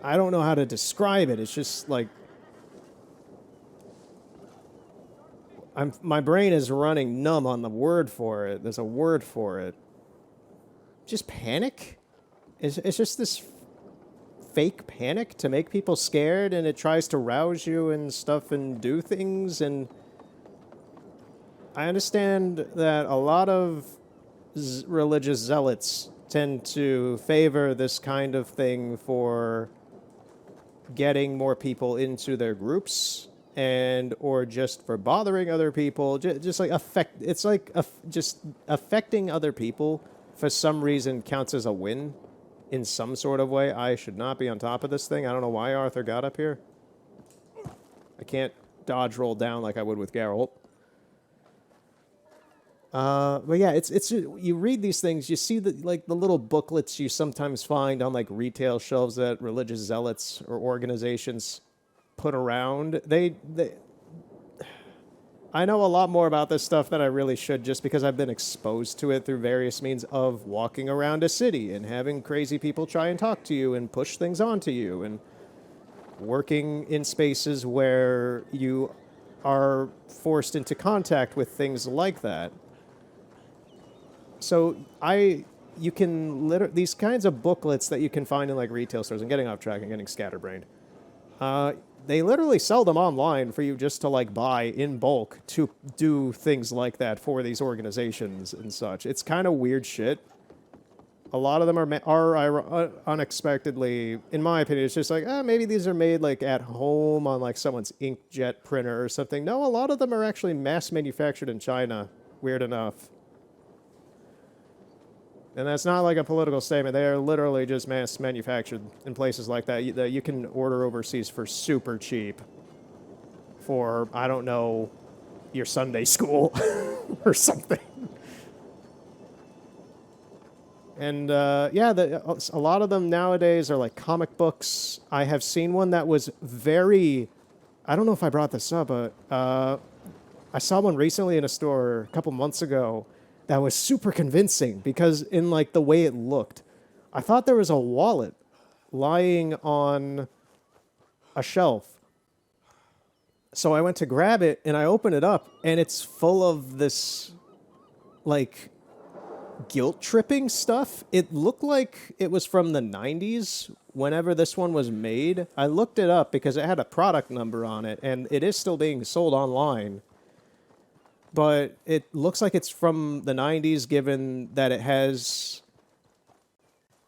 I don't know how to describe it. It's just like... my brain is running numb on the word for it. There's a word for it. Just panic? It's just this fake panic to make people scared, and it tries to rouse you and stuff and do things. And I understand that a lot of religious zealots tend to favor this kind of thing for getting more people into their groups, and or just for bothering other people, just like just affecting other people for some reason counts as a win in some sort of way. I should not be on top of this thing. I don't know why Arthur got up here. I can't dodge roll down like I would with Geralt. But yeah, it's you read these things, you see the little booklets you sometimes find on like retail shelves that religious zealots or organizations put around. I know a lot more about this stuff than I really should, just because I've been exposed to it through various means of walking around a city and having crazy people try and talk to you and push things onto you, and working in spaces where you are forced into contact with things like that. So you can these kinds of booklets that you can find in like retail stores. I'm getting off track and getting scatterbrained. They literally sell them online for you just to like buy in bulk to do things like that for these organizations and such. It's kind of weird shit. A lot of them are unexpectedly, in my opinion, it's just like, maybe these are made like at home on like someone's inkjet printer or something. No, a lot of them are actually mass manufactured in China. Weird enough. And that's not like a political statement. They are literally just mass manufactured in places like that that you can order overseas for super cheap. For, I don't know, your Sunday school or something. And yeah, a lot of them nowadays are like comic books. I have seen one that was very... I don't know if I brought this up, but I saw one recently in a store a couple months ago that was super convincing because in like the way it looked. I thought there was a wallet lying on a shelf. So I went to grab it and I opened it up and it's full of this like guilt-tripping stuff. It looked like it was from the 90s whenever this one was made. I looked it up because it had a product number on it, and it is still being sold online. But it looks like it's from the 90s, given that it has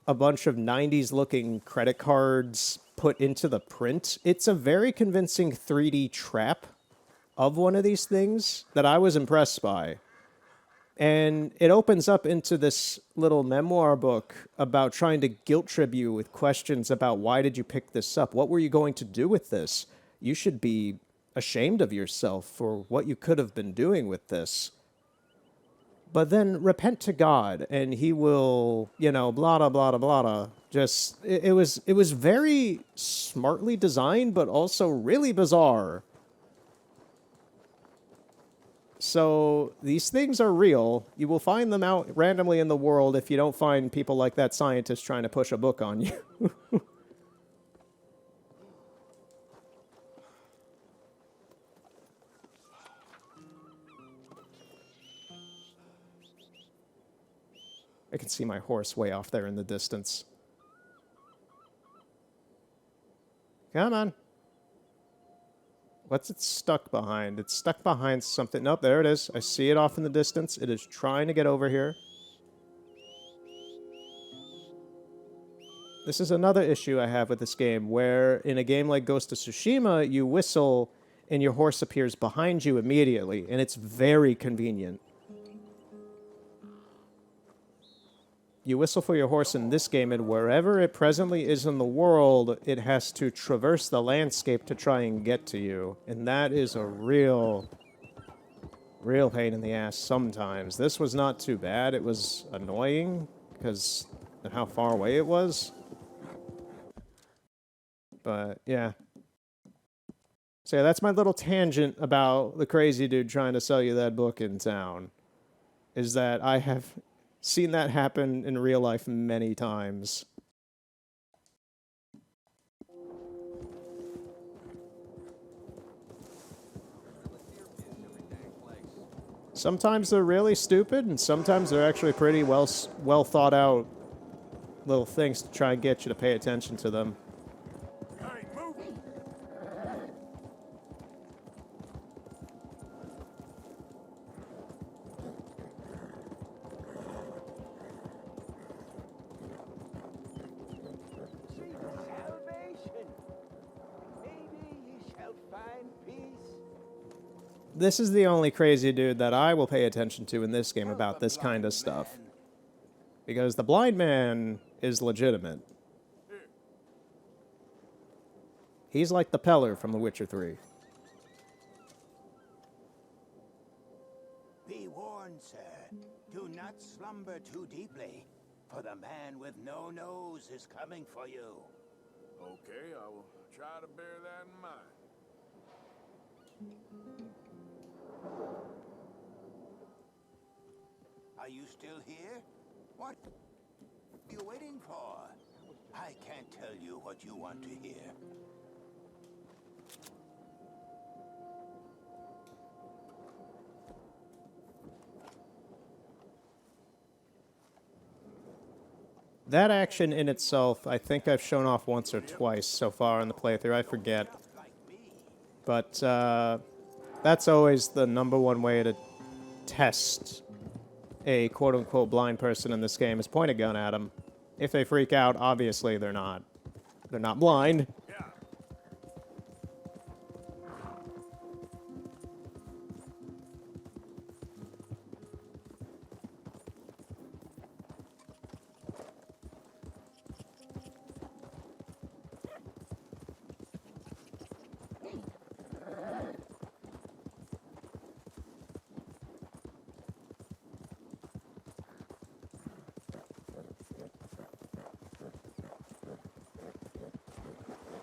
a bunch of 90s-looking credit cards put into the print. It's a very convincing 3D trap of one of these things that I was impressed by. And it opens up into this little memoir book about trying to guilt trip you with questions about why did you pick this up? What were you going to do with this? You should be ashamed of yourself for what you could have been doing with this. But then repent to God and he will, you know, blah, blah, blah, blah, blah. Just, it was very smartly designed, but also really bizarre. So these things are real. You will find them out randomly in the world if you don't find people like that scientist trying to push a book on you. I can see my horse way off there in the distance. Come on. What's it stuck behind? It's stuck behind something. Nope, there it is. I see it off in the distance. It is trying to get over here. This is another issue I have with this game, where in a game like Ghost of Tsushima, you whistle and your horse appears behind you immediately, and it's very convenient. You whistle for your horse in this game, and wherever it presently is in the world, it has to traverse the landscape to try and get to you. And that is a real pain in the ass sometimes. This was not too bad. It was annoying because of how far away it was. But, yeah. So yeah, that's my little tangent about the crazy dude trying to sell you that book in town. Is that I have seen that happen in real life many times. Sometimes they're really stupid, and sometimes they're actually pretty well thought out little things to try and get you to pay attention to them. Hey, move! Salvation. Maybe ye shall find peace. This is the only crazy dude that I will pay attention to in this game about this kind of stuff. Because the blind man is legitimate. He's like the Peller from The Witcher 3. Be warned, sir. Do not slumber too deeply, for the man with no nose is coming for you. Okay, I will try to bear that in mind. Are you still here? What are you waiting for? I can't tell you what you want to hear. That action in itself, I think I've shown off once or twice so far in the playthrough. I forget. But that's always the #1 way to test a quote-unquote blind person in this game, is point a gun at them. If they freak out, obviously they're not blind.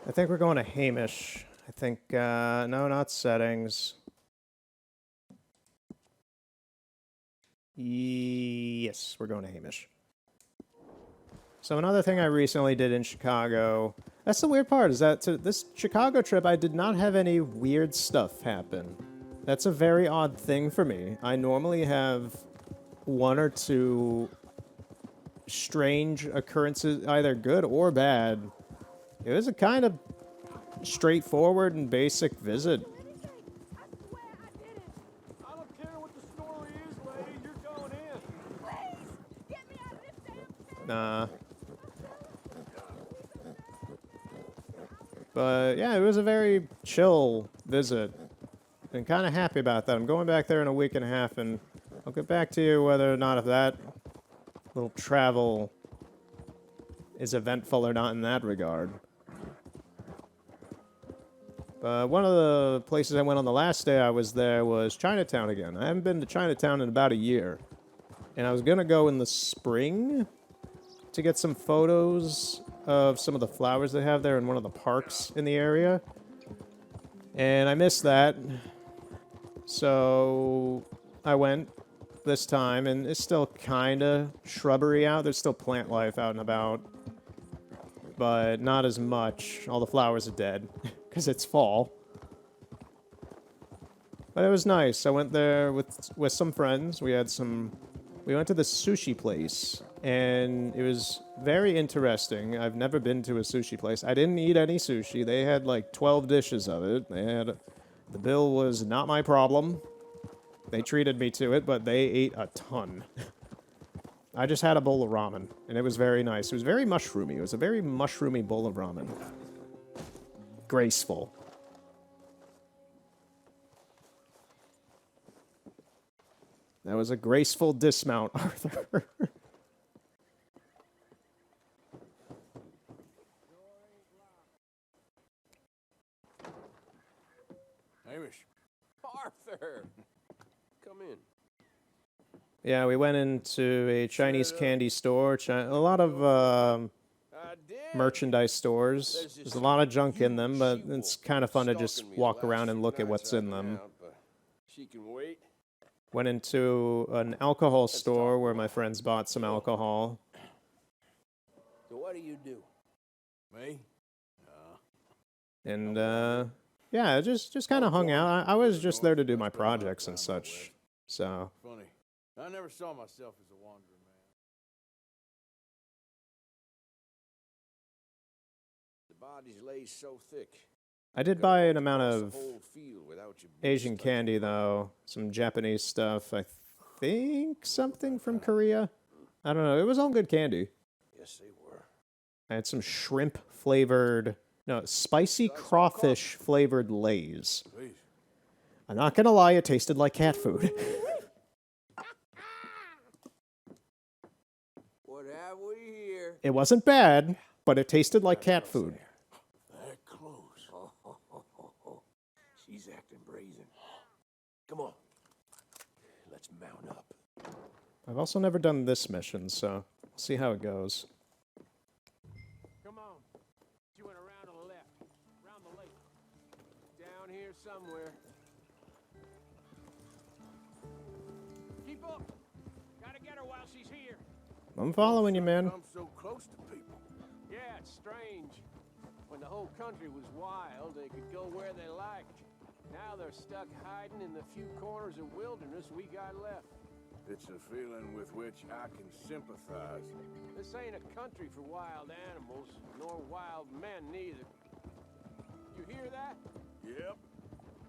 I think we're going to Hamish. I think, no, not settings. Yes, we're going to Hamish. So another thing I recently did in Chicago, that's the weird part, is that to this Chicago trip, I did not have any weird stuff happen. That's a very odd thing for me. I normally have one or two strange occurrences, either good or bad. It was a kind of straightforward and basic visit. I don't care what the story is, lady. You're going in. Please, get me out of this damn thing. Nah. But yeah, it was a very chill visit. And kind of happy about that. I'm going back there in a week and a half, and I'll get back to you whether or not if that little travel is eventful or not in that regard. But one of the places I went on the last day I was there was Chinatown again. I haven't been to Chinatown in about a year. And I was going to go in the spring to get some photos of some of the flowers they have there in one of the parks in the area. And I missed that. So I went this time, and it's still kind of shrubbery out. There's still plant life out and about. But not as much. All the flowers are dead because it's fall. But it was nice. I went there with some friends. We went to the sushi place, and it was very interesting. I've never been to a sushi place. I didn't eat any sushi. They had like 12 dishes of it. The bill was not my problem. They treated me to it, but they ate a ton. I just had a bowl of ramen, and it was very nice. It was very mushroomy. It was a very mushroomy bowl of ramen. Graceful. That was a graceful dismount, Arthur. Hamish. Arthur! Come in. Yeah, we went into a Chinese candy store. A lot of merchandise stores. There's a lot of junk in them, but it's kind of fun to just walk around and look at what's in them. She can wait. Went into an alcohol store where my friends bought some alcohol. So what do you do? Me? And, yeah, just kind of hung out. I was just there to do my projects and such, so... Funny. I never saw myself as a wandering man. The bodies lay so thick. I did buy an amount of Asian candy, though. Some Japanese stuff. I think something from Korea. I don't know. It was all good candy. Yes, they were. I had some shrimp-flavored... No, spicy crawfish-flavored Lay's. Please. I'm not gonna lie, it tasted like cat food. What have we here? It wasn't bad, but it tasted like cat food. That close. She's acting brazen. Come on. Let's mount up. I've also never done this mission, so we'll see how it goes. Come on. She went around to the left. Around the lake. Down here somewhere. Keep up. Gotta get her while she's here. I'm following you, man. I'm so close to people. Yeah, it's strange. When the whole country was wild, they could go where they liked. Now they're stuck hiding in the few corners of wilderness we got left. It's a feeling with which I can sympathize. This ain't a country for wild animals, nor wild men neither. You hear that? Yep.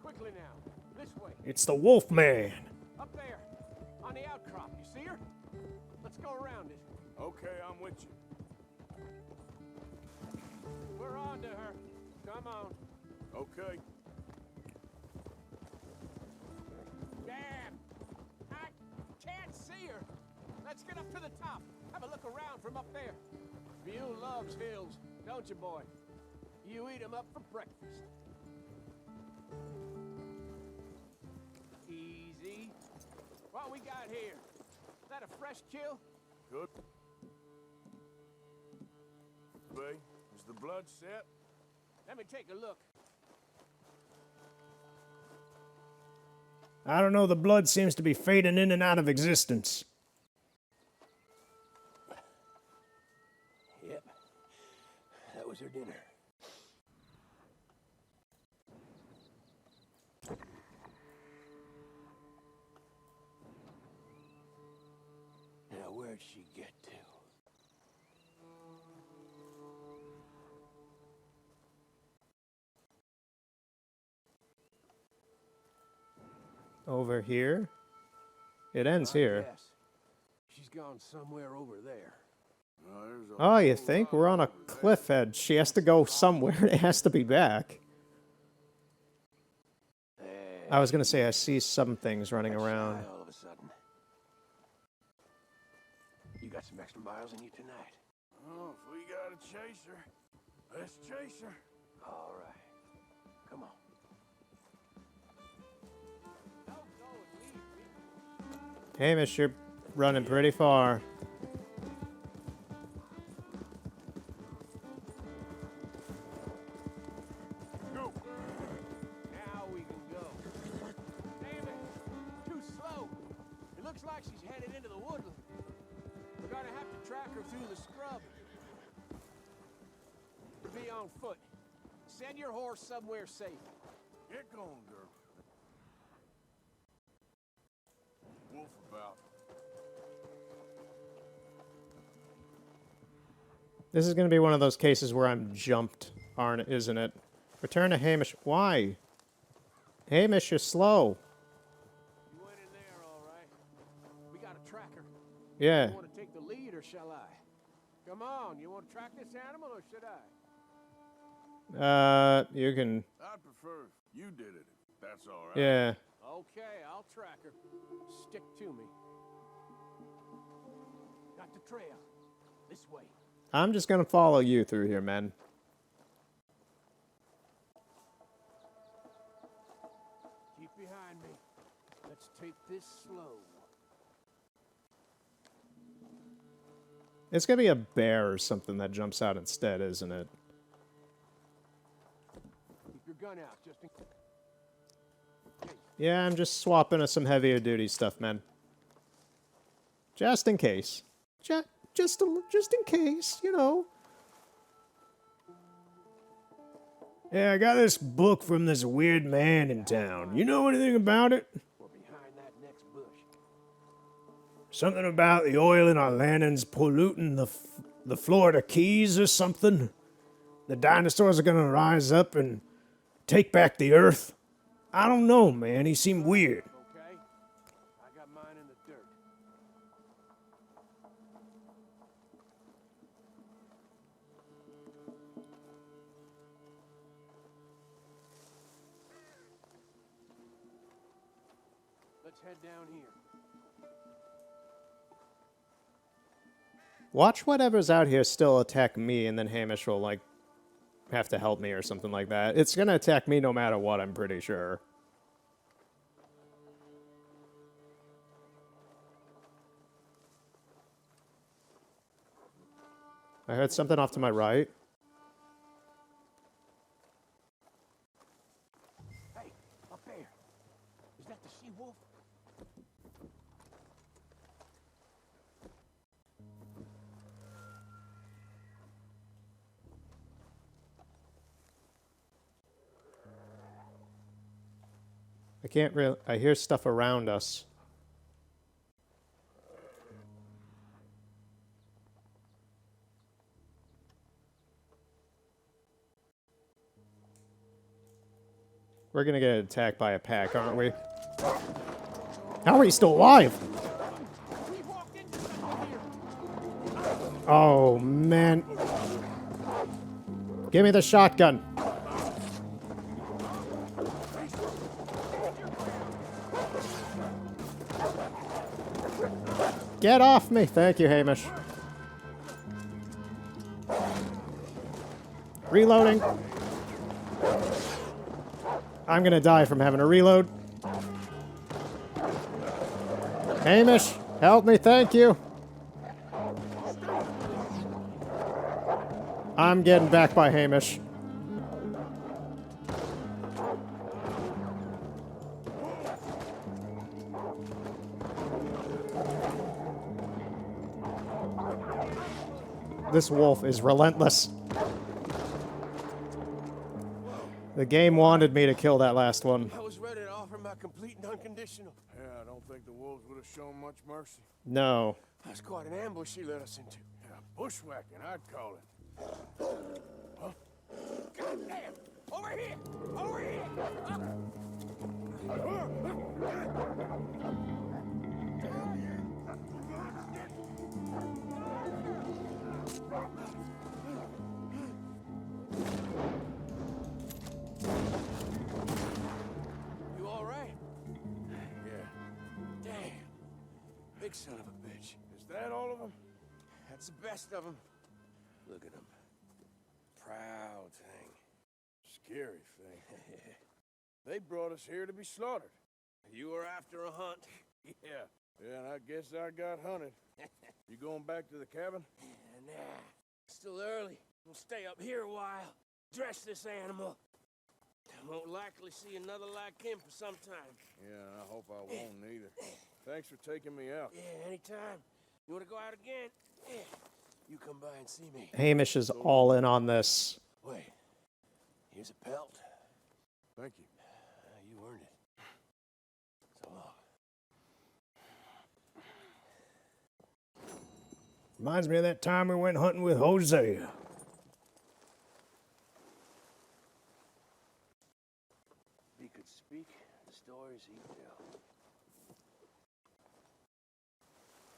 Quickly now. This way. It's the Wolf Man. Up there. On the outcrop. You see her? Let's go around it. Okay, I'm with you. We're on to her. Come on. Okay. Damn! I can't see her. Let's get up to the top. Have a look around from up there. You loves hills, don't you, boy? You eat 'em up for breakfast. Easy. What we got here? Is that a fresh kill? Good. Bay, is the blood set? Let me take a look. I don't know, the blood seems to be fading in and out of existence. Yep. That was her dinner. Where'd she get to? Over here? It ends here. Yes. She's gone somewhere over there. Oh, you think? We're on a cliff edge. She has to go somewhere. It has to be back. I was going to say I see some things running around. All of a sudden. You got some extra miles in you tonight. Oh, if we got a chaser, let's chase her. All right. Come on. Hamish, you're running pretty far. Go. Now we can go. Damn it. Too slow. It looks like she's headed into the woodland. We're gonna have to track her through the scrub. Be on foot. Send your horse somewhere safe. Get going, girl. Wolf about. This is going to be one of those cases where I'm jumped, isn't it? Return to Hamish. Why? Hamish, you're slow. You went in there, all right. We got a tracker. Yeah. You want to take the lead, or shall I? Come on, you want to track this animal, or should I? You can... I'd prefer if you did it, if that's all right. Yeah. Okay, I'll track her. Stick to me. Got the trail. This way. I'm just going to follow you through here, man. Keep behind me. Let's take this slow. It's going to be a bear or something that jumps out instead, isn't it? Keep your gun out, just in case. Yeah, I'm just swapping to some heavier duty stuff, man. Just in case. Just in case, you know. Yeah, I got this book from this weird man in town. You know anything about it? We're behind that next bush. Something about the oil in our landings polluting the Florida Keys or something? The dinosaurs are gonna rise up and take back the Earth? I don't know, man. He seemed weird. Okay? I got mine in the dirt. Let's head down here. Watch whatever's out here still attack me, and then Hamish will, like, have to help me or something like that. It's gonna attack me no matter what, I'm pretty sure. I heard something off to my right. Hey, up there. Is that the she-wolf? I can't really... I hear stuff around us. We're gonna get attacked by a pack, aren't we? How are you still alive? Oh, man. Give me the shotgun. Get off me. Thank you, Hamish. Reloading. I'm gonna die from having to reload. Hamish, help me, thank you. I'm getting back by Hamish. This wolf is relentless. The game wanted me to kill that last one. I was ready to offer offer my complete and unconditional. Yeah, I don't think the wolves would have shown much mercy. No. That's quite an ambush he led us into. Yeah, bushwhacking, I'd call it. God damn! Over here! Over here! You all right? Yeah. Damn. Big son of a bitch. Is that all of them? That's the best of them. Look at him. Proud thing. Scary thing. They brought us here to be slaughtered. You were after a hunt. Yeah. Yeah, and I guess I got hunted. You going back to the cabin? Nah, still early. We'll stay up here a while. Dress this animal. Won't likely see another like him for some time. Yeah, I hope I won't either. Thanks for taking me out. Yeah, anytime. You want to go out again? Yeah. You come by and see me. Hamish is all in on this. Wait. Here's a pelt. Thank you. You earned it. So long. Reminds me of that time we went hunting with Jose. He could speak the stories he'd tell.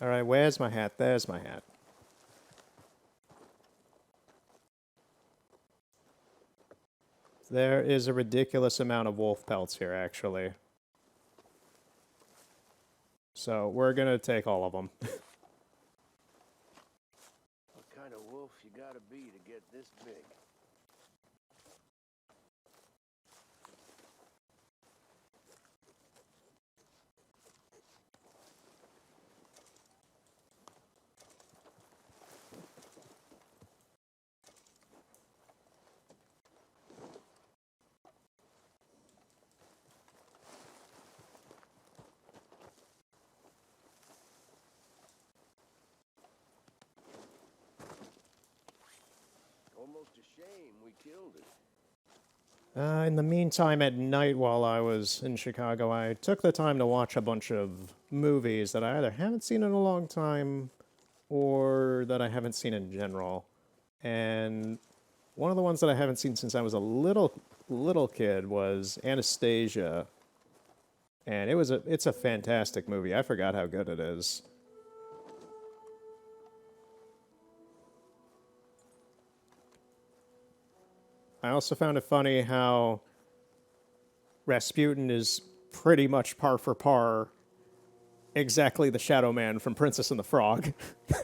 All right, where's my hat? There's my hat. There is a ridiculous amount of wolf pelts here, actually. So we're going to take all of them. What kind of wolf you gotta be to get this big? Almost a shame we killed it. In the meantime, at night while I was in Chicago, I took the time to watch a bunch of movies that I either haven't seen in a long time or that I haven't seen in general. And one of the ones that I haven't seen since I was a little kid was Anastasia. And it's a fantastic movie. I forgot how good it is. I also found it funny how Rasputin is pretty much par for par exactly the Shadow Man from Princess and the Frog.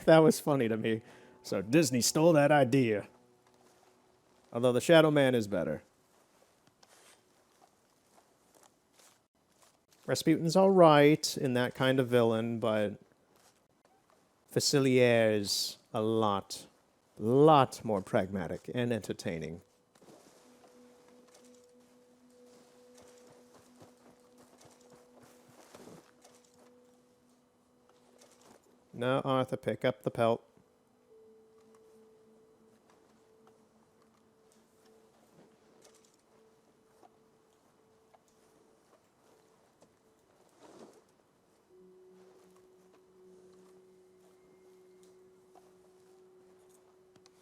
That was funny to me. So Disney stole that idea. Although the Shadow Man is better. Rasputin's alright in that kind of villain, but Facilier's a lot more pragmatic and entertaining. No, Arthur, pick up the pelt.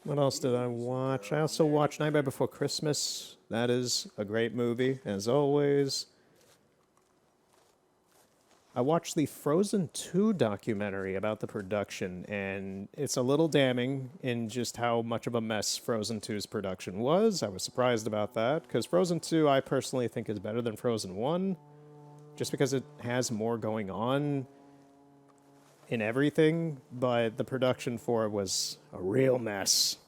What else did I watch? I also watched Nightmare Before Christmas. That is a great movie, as always. I watched the Frozen 2 documentary about the production, and it's a little damning in just how much of a mess Frozen 2's production was. I was surprised about that, because Frozen 2 I personally think is better than Frozen 1, just because it has more going on in everything, but the production for it was a real mess.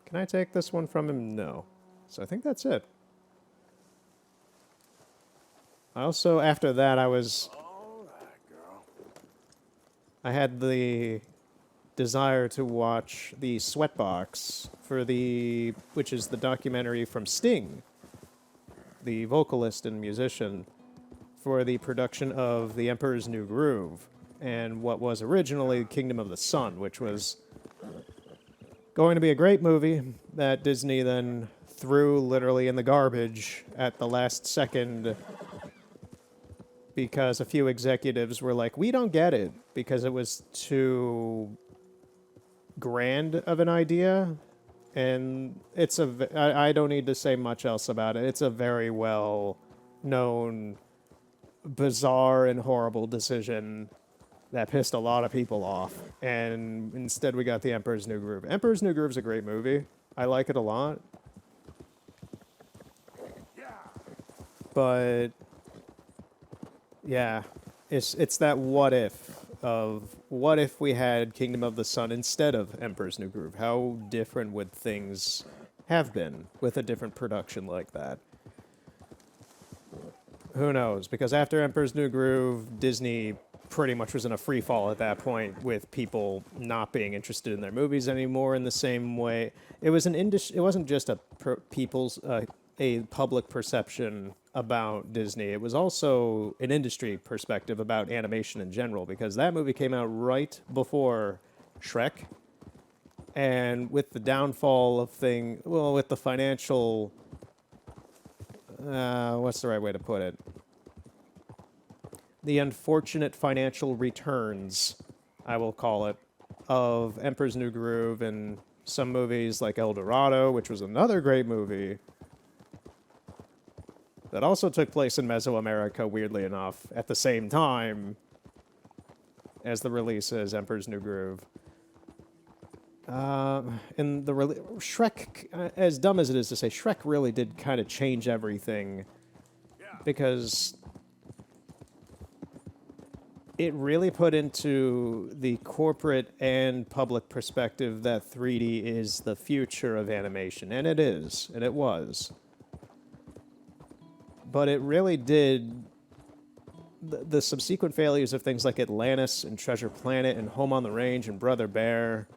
Can I take this one from him? No. So I think that's it. Also, after that, I had the desire to watch the Sweatbox which is the documentary from Sting, the vocalist and musician, for the production of The Emperor's New Groove, and what was originally Kingdom of the Sun, which was going to be a great movie that Disney then threw literally in the garbage at the last second because a few executives were like, we don't get it, because it was too grand of an idea. And I don't need to say much else about it. It's a very well known, bizarre, and horrible decision that pissed a lot of people off. And instead we got The Emperor's New Groove. Emperor's New Groove's a great movie. I like it a lot. But yeah, it's that what if of what if we had Kingdom of the Sun instead of Emperor's New Groove? How different would things have been with a different production like that? Who knows? Because after Emperor's New Groove, Disney pretty much was in a free fall at that point, with people not being interested in their movies anymore in the same way. It was it wasn't just a public perception about Disney. It was also an industry perspective about animation in general, because that movie came out right before Shrek. And with the downfall of with the financial, what's the right way to put it? The unfortunate financial returns, I will call it, of Emperor's New Groove and some movies like El Dorado, which was another great movie that also took place in Mesoamerica, weirdly enough, at the same time as the release as Emperor's New Groove. And Shrek, as dumb as it is to say, Shrek really did kind of change everything, because it really put into the corporate and public perspective that 3D is the future of animation, and it is, and it was. But it really did. The subsequent failures of things like Atlantis and Treasure Planet and Home on the Range and Brother Bear.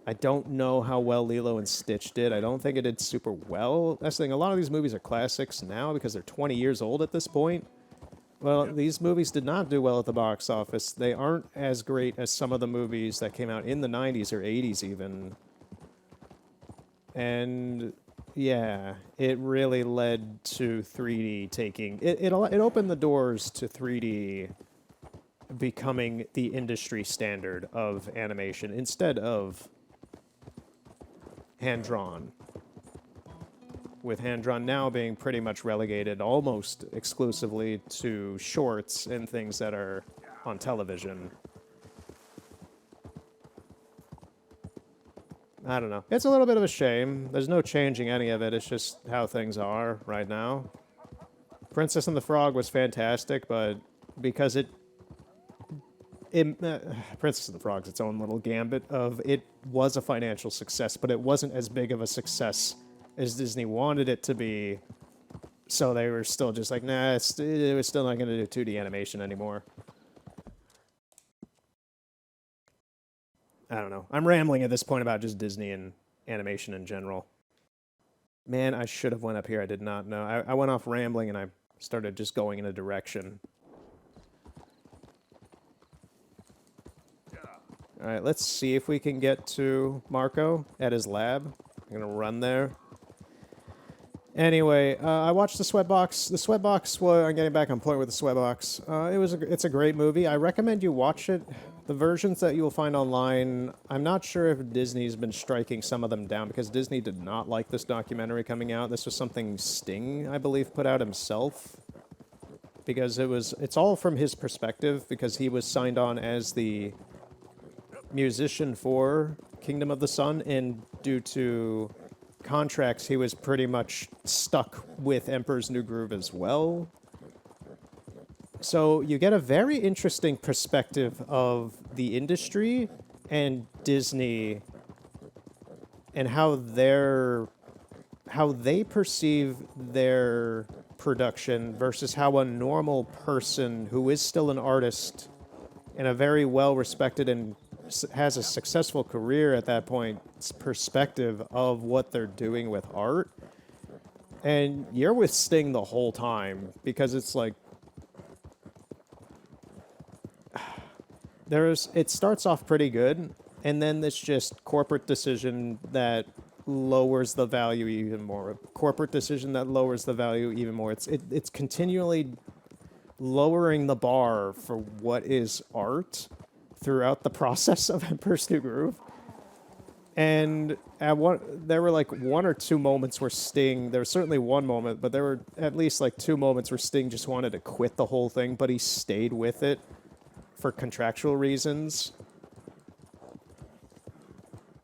I don't know how well Lilo and Stitch did. I don't think it did super well. That's the thing. A lot of these movies are classics now because they're 20 years old at this point. Well, these movies did not do well at the box office. They aren't as great as some of the movies that came out in the 90s or 80s even. And yeah, it really led to 3D taking... It opened the doors to 3D becoming the industry standard of animation instead of hand-drawn. With hand-drawn now being pretty much relegated almost exclusively to shorts and things that are on television. I don't know. It's a little bit of a shame. There's no changing any of it. It's just how things are right now. Princess and the Frog was fantastic, but because Princess and the Frog's its own little gambit of it was a financial success, but it wasn't as big of a success as Disney wanted it to be, so they were still just like, nah, it was still not going to do 2D animation anymore. I don't know. I'm rambling at this point about just Disney and animation in general. Man, I should have went up here. I did not know. I went off rambling and I started just going in a direction. All right, let's see if we can get to Marco at his lab. I'm going to run there. Anyway, I watched The Sweatbox. The Sweatbox, well, I'm getting back on point with The Sweatbox. It's a great movie. I recommend you watch it. The versions that you will find online, I'm not sure if Disney's been striking some of them down, because Disney did not like this documentary coming out. This was something Sting, I believe, put out himself. Because it's all from his perspective, because he was signed on as the musician for Kingdom of the Sun, and due to contracts, he was pretty much stuck with Emperor's New Groove as well. So you get a very interesting perspective of the industry and Disney and how they perceive their production versus how a normal person who is still an artist and a very well-respected and has a successful career at that point perspective of what they're doing with art. And you're with Sting the whole time, because it's like it starts off pretty good, and then this just corporate decision that lowers the value even more. A corporate decision that lowers the value even more. It's continually lowering the bar for what is art throughout the process of Emperor's New Groove. And there were like one or two moments where Sting, there was certainly one moment, but there were at least like two moments where Sting just wanted to quit the whole thing, but he stayed with it for contractual reasons.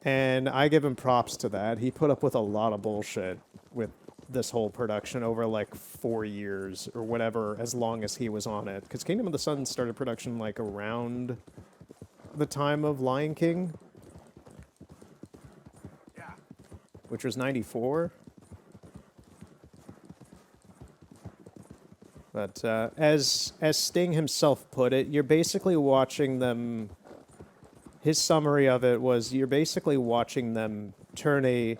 And I give him props to that. He put up with a lot of bullshit with this whole production over like 4 years or whatever, as long as he was on it. Because Kingdom of the Sun started production like around the time of Lion King, which was 94. But as Sting himself put it, you're basically watching them. His summary of it was you're basically watching them turn a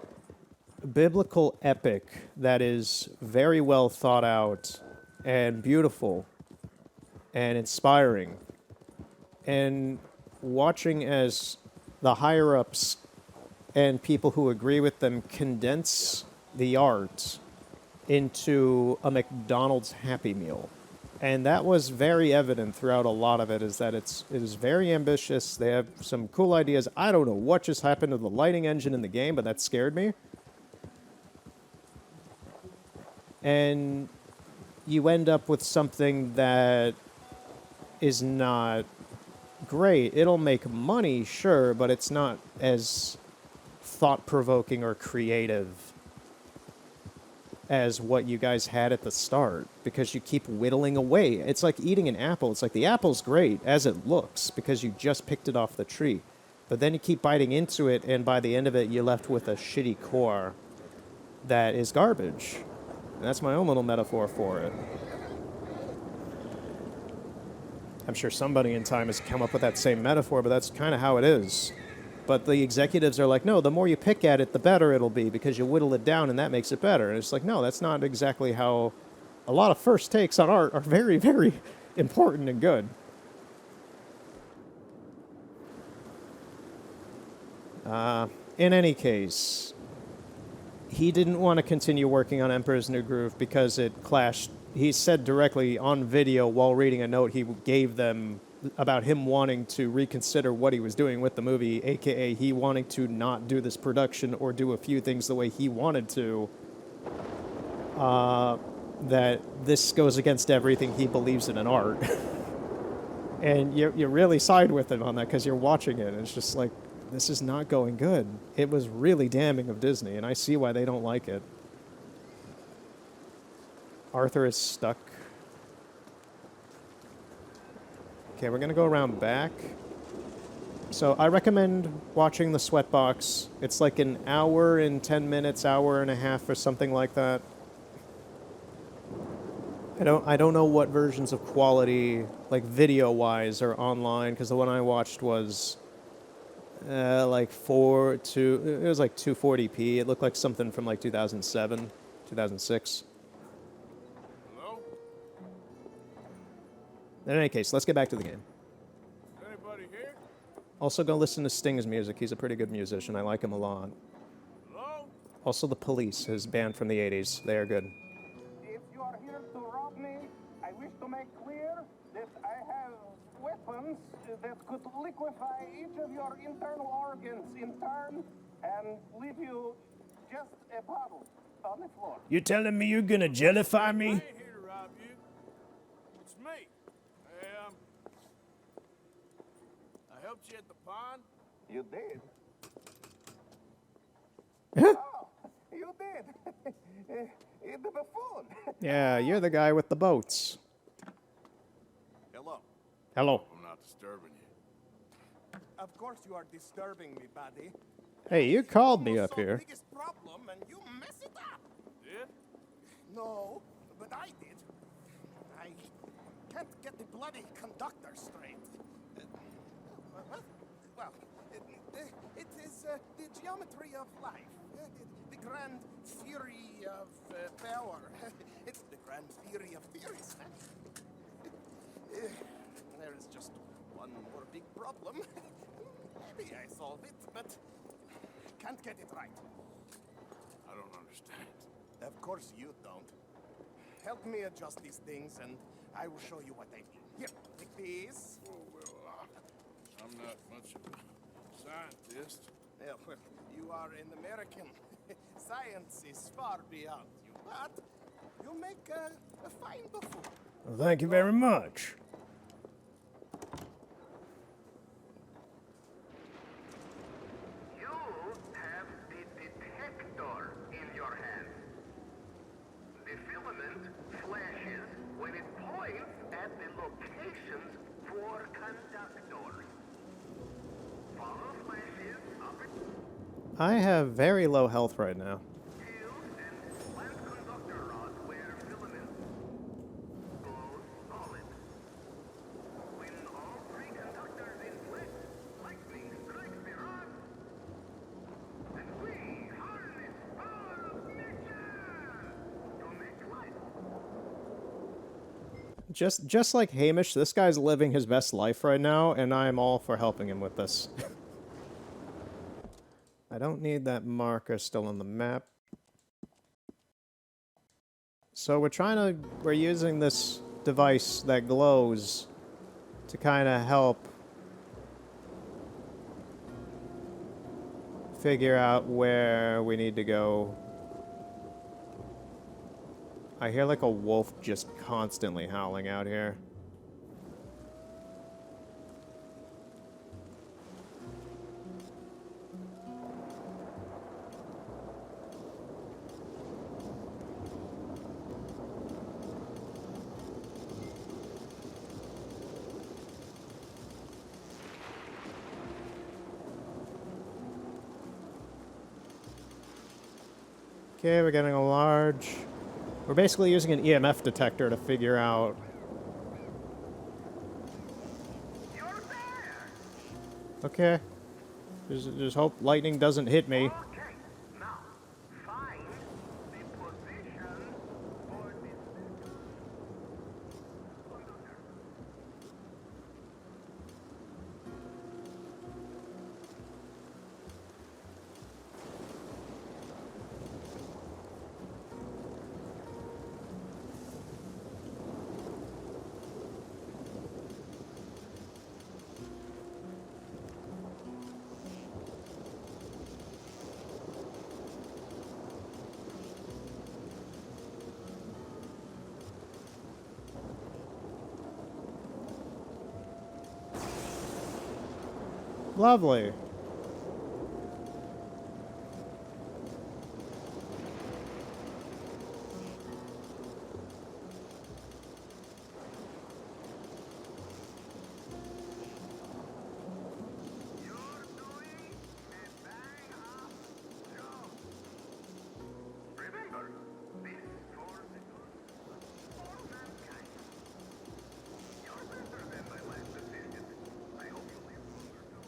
biblical epic that is very well thought out and beautiful and inspiring, and watching as the higher-ups and people who agree with them condense the art into a McDonald's Happy Meal. And that was very evident throughout a lot of it, is that it is very ambitious. They have some cool ideas. I don't know what just happened to the lighting engine in the game, but that scared me. And you end up with something that is not great. It'll make money, sure, but it's not as thought-provoking or creative as what you guys had at the start, because you keep whittling away. It's like eating an apple. It's like the apple's great as it looks because you just picked it off the tree. But then you keep biting into it, and by the end of it, you're left with a shitty core that is garbage. And that's my own little metaphor for it. I'm sure somebody in time has come up with that same metaphor, but that's kind of how it is. But the executives are like, no, the more you pick at it, the better it'll be because you whittle it down and that makes it better. And it's like, no, that's not exactly how... A lot of first takes on art are very, very important and good. In any case, he didn't want to continue working on Emperor's New Groove because it clashed. He said directly on video while reading a note he gave them about him wanting to reconsider what he was doing with the movie, aka he wanting to not do this production or do a few things the way he wanted to, that this goes against everything he believes in art. And you really side with him on that because you're watching it, and it's just like, this is not going good. It was really damning of Disney, and I see why they don't like it. Arthur is stuck. Okay, we're going to go around back. So I recommend watching the Sweatbox. It's like an hour and 10 minutes, hour and a half or something like that. I don't know what versions of quality, like video-wise, are online, because the one I watched was like it was like 240p. It looked like something from like 2007, 2006. In any case, let's get back to the game. Anybody here? Also, go listen to Sting's music. He's a pretty good musician. I like him a lot. Hello? Also, The Police, his band from the 80s. They are good. If you are here to rob me, I wish to make clear that I have weapons that could liquefy each of your internal organs in turn and leave you just a puddle on the floor. You telling me you're gonna jellify I me? ain't here to rob you. It's me. I helped you at the pond. You did? Oh, you did. The buffoon. Yeah, you're the guy with the boats. Hello. Hello. I'm not disturbing you. Of course you are disturbing me, buddy. Hey, you called me up Solve here. the biggest problem and you mess it up. Did? No, but I did. I can't get the bloody conductor straight. What? Well, it is the geometry of life, the grand theory of power. It's the grand theory of theories. There is just one more big problem. Maybe I solve it, but can't get it right. don't understand. Of course you don't. Help me adjust these things, and I will show you what I mean. Here, take these. Oh, well, I'm not much of a scientist. Yeah, well, you are an American. Science is far beyond you, but you make a fine buffoon. Well, thank you very much. You have the detector in your hand. The filament flashes when it points at the locations for conductors. Follow flashes up I have very low health right now. and plant conductor rod where filament glows solid. When all three conductors inflict, lightning strikes the rod, and we harness power of nature to make light. Just like Hamish, this guy's living his best life right now, and I'm all for helping him with this. I don't need that marker still on the map. So we're using this device that glows to kind of help figure out where we need to go. I hear like a wolf just constantly howling out here. Okay, we're getting a large... We're basically using an EMF detector to figure out... Okay. Just hope lightning doesn't hit me. Okay, now find the position for the conductor. Lovely. Remember, this for the good for mankind. You're better than my last decision. I hope you live longer too.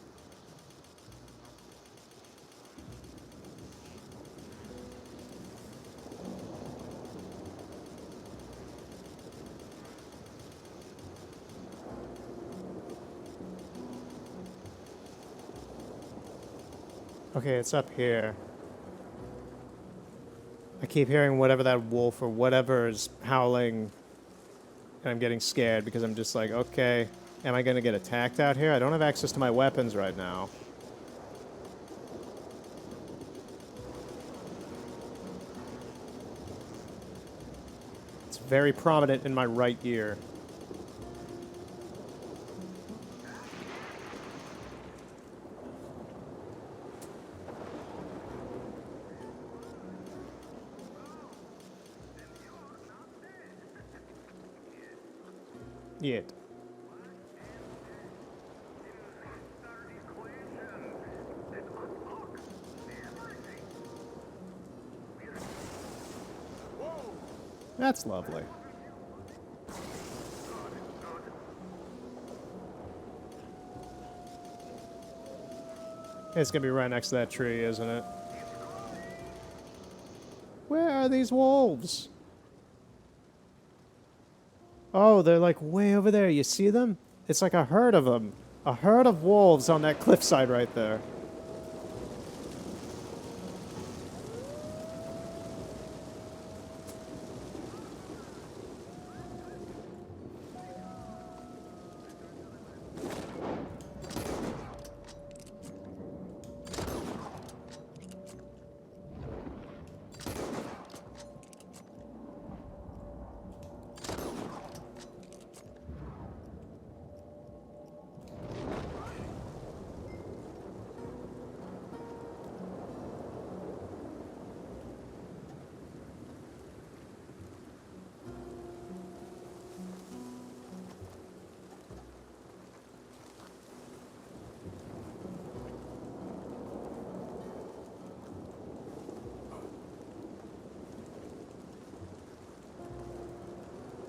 Okay, it's up here. I keep hearing whatever that wolf or whatever is howling, and I'm getting scared because I'm just like, okay, am I going to get attacked out here? I don't have access to my weapons right now. It's very prominent in my right ear. Yet. That's lovely. It's gonna be right next to that tree, isn't it? Where are these wolves? Oh, they're like way over there. You see them? It's like a herd of them. A herd of wolves on that cliffside right there.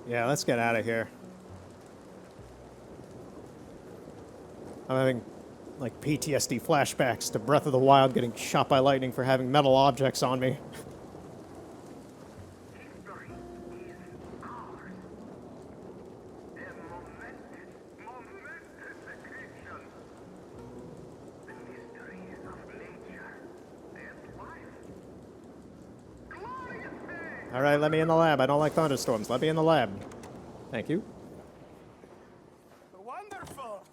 Yeah, let's get out of here. I'm having, like, PTSD flashbacks to Breath of the Wild getting shot by lightning for having metal objects on me. Alright, let me in the lab. I don't like thunderstorms. Let me in the lab. Thank you. Wonderful!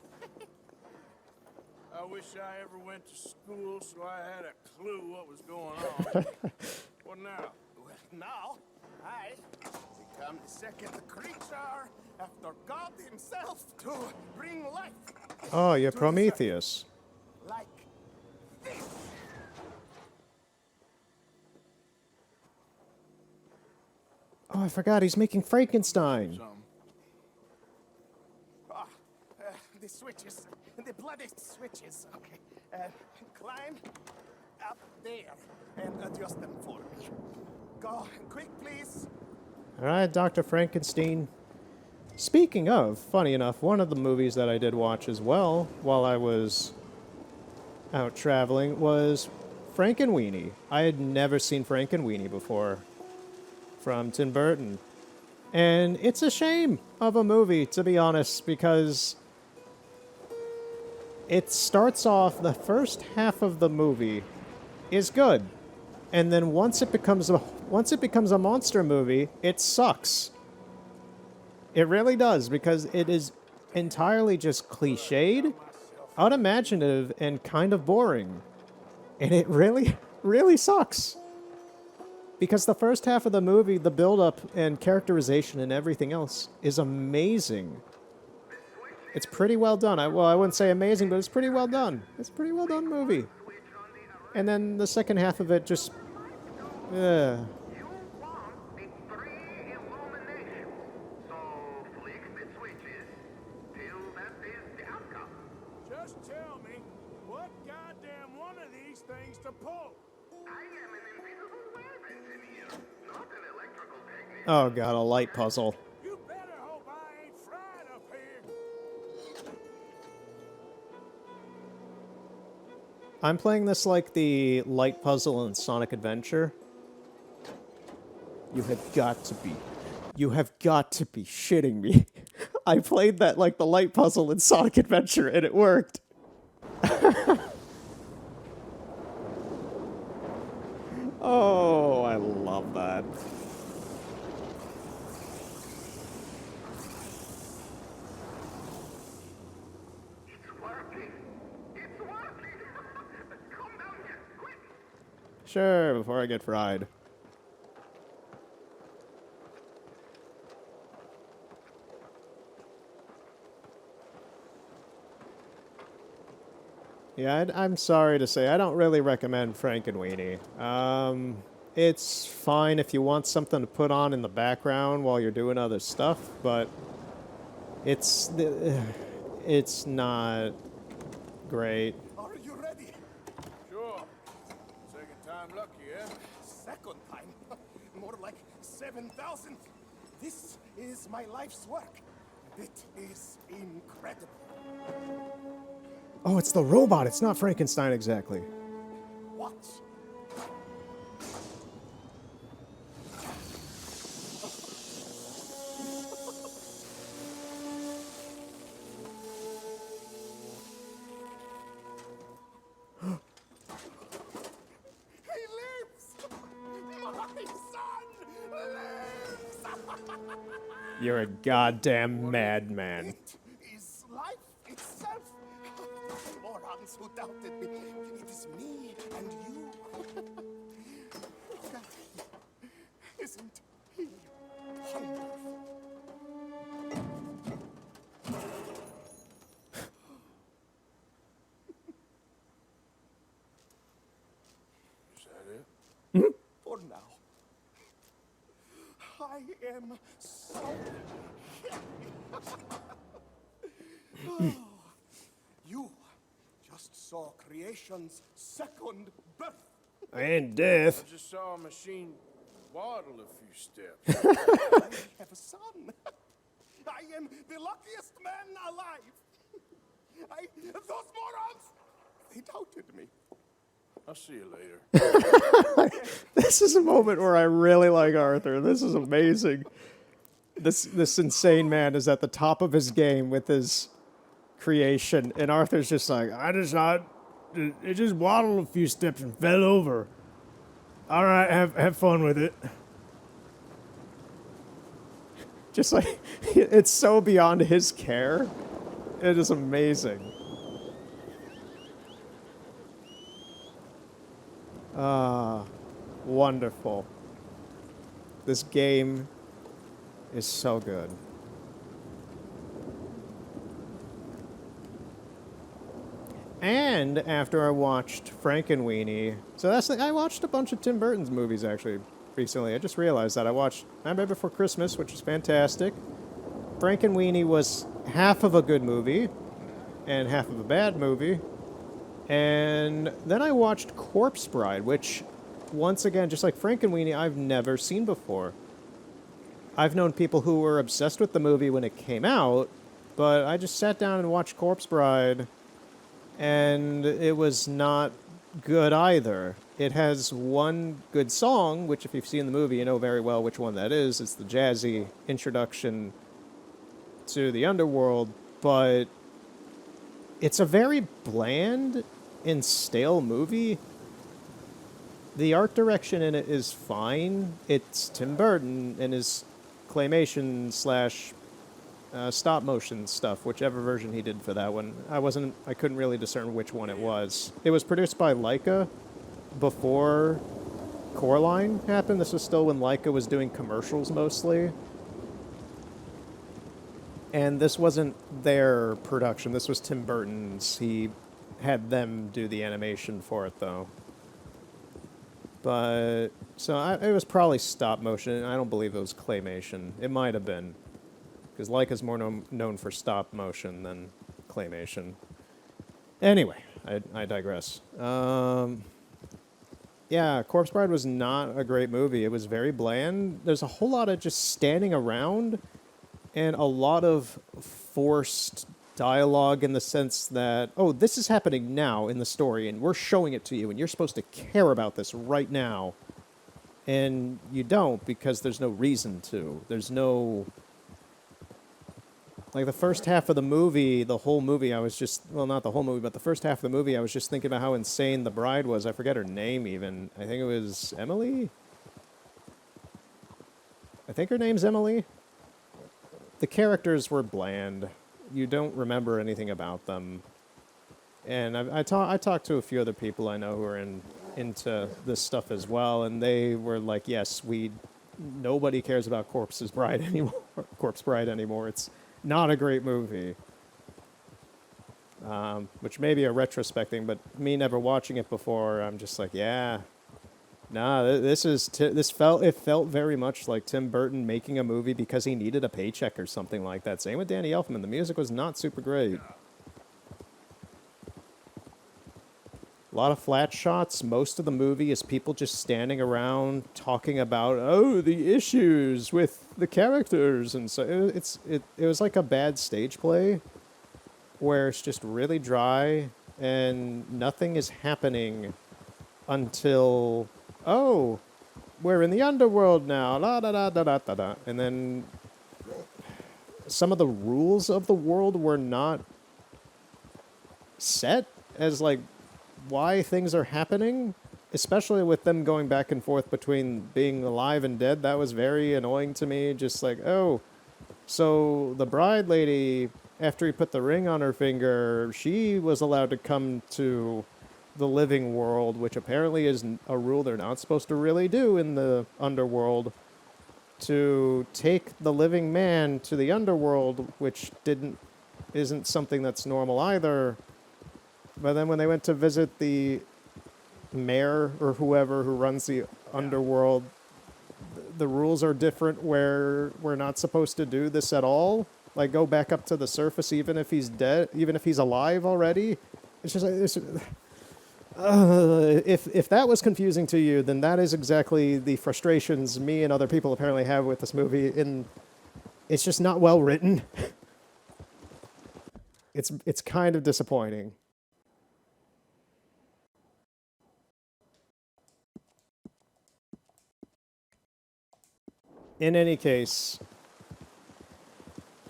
I wish I ever went to school so I had a clue what was going on. What now? Well, now, I become the second creature after God himself to bring life. Oh, you're Prometheus. Like this. Oh, I forgot. He's making Frankenstein. The switches. The bloody switches. Okay. Climb up there and adjust them for me. Go quick, please. Alright, Dr. Frankenstein. Speaking of, funny enough, one of the movies that I did watch as well while I was out traveling was Frankenweenie. I had never seen Frankenweenie before from Tim Burton. And it's a shame of a movie, to be honest, because it starts off, the first half of the movie is good. And then once it becomes a monster movie, it sucks. It really does, because it is entirely just cliched, unimaginative, and kind of boring. And it really, really sucks. Because the first half of the movie, the build-up and characterization and everything else is amazing. It's pretty well done. Well, I wouldn't say amazing, but it's pretty well done. It's a pretty well done movie. And then the second half of it just... Just tell me, what goddamn one of these things to pull? I am an invisible web engineer, not an electrical technician. Oh god, a light puzzle. You better hope I ain't fried up here. I'm playing this like the light puzzle in Sonic Adventure. You have got to be shitting me. I played that like the light puzzle in Sonic Adventure and it worked. Oh, I love that. Sure, before I get fried. Yeah, I'm sorry to say, I don't really recommend Frankenweenie. It's fine if you want something to put on in the background while you're doing other stuff, but it's not great. Are you ready? Sure. Second time lucky, eh? Second time? More like 7,000. This is my life's work. It is incredible. Oh, it's the robot. It's not Frankenstein exactly. Watch. He lives! My son lives! You're a goddamn madman. It is life itself. Morons who doubted me. It is me and you. Look at him. Isn't he wonderful? Is that it? For now. I am so happy. You just saw creation's second birth. And death. I just saw a machine waddle a few steps. I have a son. I am the luckiest man alive. Those morons, they doubted me. I'll see you later. This is a moment where I really like Arthur. This is amazing. This insane man is at the top of his game with his creation, and Arthur's just like, it just waddled a few steps and fell over. All right, have fun with it. Just like, it's so beyond his care. It is amazing. Wonderful. This game is so good. And after I watched Frankenweenie, so I watched a bunch of Tim Burton's movies actually recently. I just realized that I watched Nightmare Before Christmas, which is fantastic. Frankenweenie was half of a good movie and half of a bad movie. And then I watched Corpse Bride, which, once again, just like Frankenweenie, I've never seen before. I've known people who were obsessed with the movie when it came out, but I just sat down and watched Corpse Bride, and it was not good either. It has one good song, which if you've seen the movie, you know very well which one that is. It's the jazzy introduction to the underworld, but it's a very bland and stale movie. The art direction in it is fine. It's Tim Burton and his claymation slash stop motion stuff, whichever version he did for that one. I couldn't really discern which one it was. It was produced by Laika before Coraline happened. This was still when Laika was doing commercials mostly. And this wasn't their production. This was Tim Burton's. He had them do the animation for it, though. But, so it was probably stop motion. I don't believe it was claymation. It might have been. Because Laika's more known for stop motion than claymation. Anyway, I digress. Yeah, Corpse Bride was not a great movie. It was very bland. There's a whole lot of just standing around and a lot of forced dialogue in the sense that, oh, this is happening now in the story, and we're showing it to you, and you're supposed to care about this right now. And you don't, because there's no reason to. There's no... Like, the first half of the movie, the whole movie, I was just... Well, not the whole movie, but the first half of the movie, I was just thinking about how insane the bride was. I forget her name, even. I think it was Emily? I think her name's Emily. The characters were bland. You don't remember anything about them. And I talked to a few other people I know who are into this stuff as well, and they were like, yes, nobody cares about Corpse Bride anymore. It's not a great movie. Which may be a retrospect thing, but me never watching it before, I'm just like, yeah. Nah, it felt very much like Tim Burton making a movie because he needed a paycheck or something like that. Same with Danny Elfman. The music was not super great. A lot of flat shots. Most of the movie is people just standing around talking about, oh, the issues with the characters, and so it was like a bad stage play where it's just really dry and nothing is happening until, oh, we're in the underworld now, la da da da da da da, and then some of the rules of the world were not set as like why things are happening, especially with them going back and forth between being alive and dead. That was very annoying to me. Just like, oh, so the bride lady, after he put the ring on her finger, she was allowed to come to the living world, which apparently is a rule they're not supposed to really do in the underworld, to take the living man to the underworld, which isn't something that's normal either. But then when they went to visit the mayor or whoever who runs the underworld, the rules are different where we're not supposed to do this at all. Like, go back up to the surface even if he's dead, even if he's alive already. It's just like, If that was confusing to you, then that is exactly the frustrations me and other people apparently have with this movie. It's just not well written. It's kind of disappointing. In any case,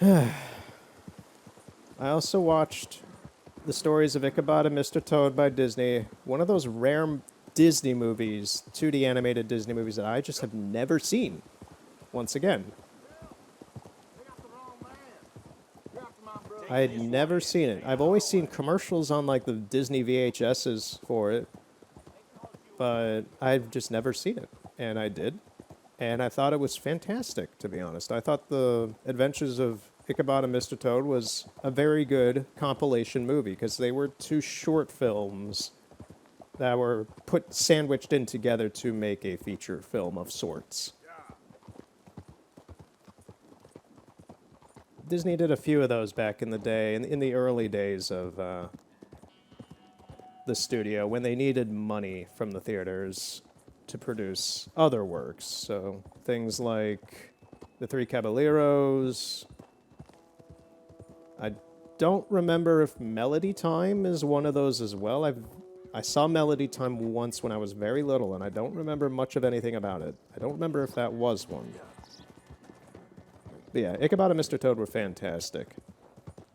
I also watched The Stories of Ichabod and Mr. Toad by Disney, one of those rare Disney movies, 2D animated Disney movies that I just have never seen. Once again, I had never seen it. I've always seen commercials on like the Disney VHSs for it, but I've just never seen it. And I did. And I thought it was fantastic, to be honest. I thought The Adventures of Ichabod and Mr. Toad was a very good compilation movie because they were two short films that were sandwiched in together to make a feature film of sorts. Disney did a few of those back in the day, in the early days of the studio, when they needed money from the theaters to produce other works. So things like The Three Caballeros. I don't remember if Melody Time is one of those as well. I saw Melody Time once when I was very little, and I don't remember much of anything about it. I don't remember if that was one. But yeah, Ichabod and Mr. Toad were fantastic.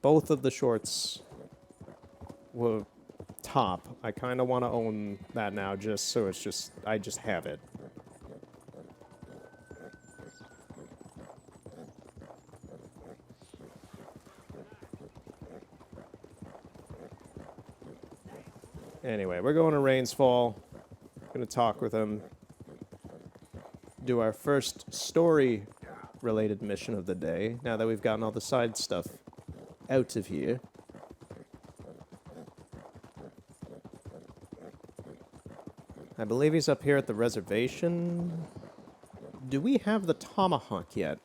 Both of the shorts were top. I kind of want to own that now, just so I just have it. Anyway, we're going to Rains Fall. Going to talk with him. Do our first story-related mission of the day, now that we've gotten all the side stuff out of here. I believe he's up here at the reservation. Do we have the tomahawk yet?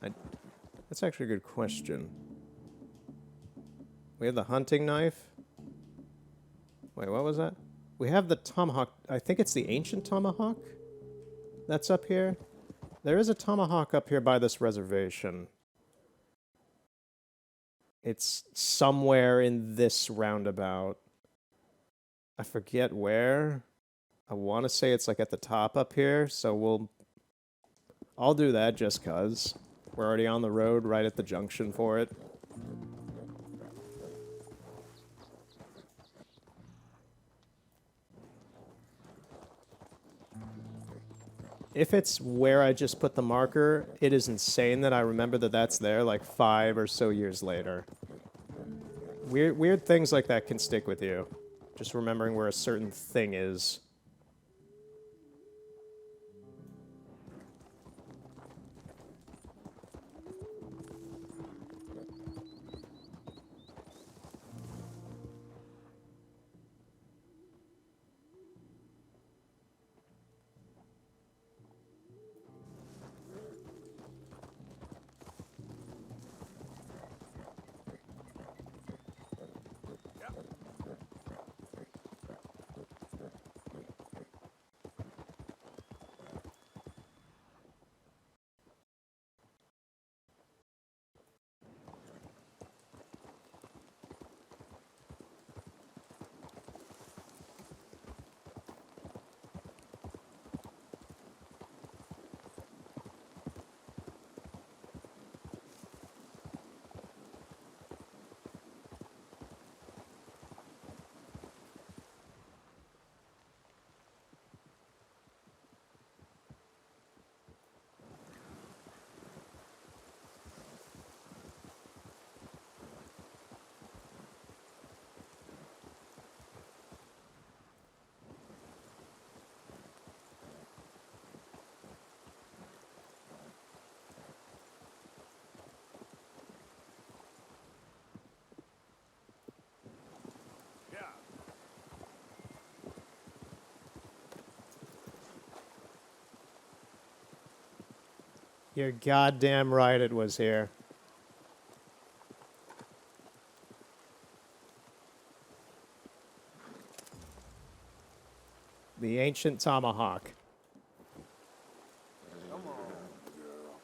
That's actually a good question. We have the hunting knife. Wait, what was that? We have the tomahawk. I think it's the ancient tomahawk that's up here. There is a tomahawk up here by this reservation. It's somewhere in this roundabout. I forget where. I want to say it's like at the top up here, so I'll do that just 'cause. We're already on the road right at the junction for it. If it's where I just put the marker, it is insane that I remember that that's there like 5 or so years later. Weird things like that can stick with you. Just remembering where a certain thing is. You're goddamn right it was here. The ancient tomahawk. Come on, girl.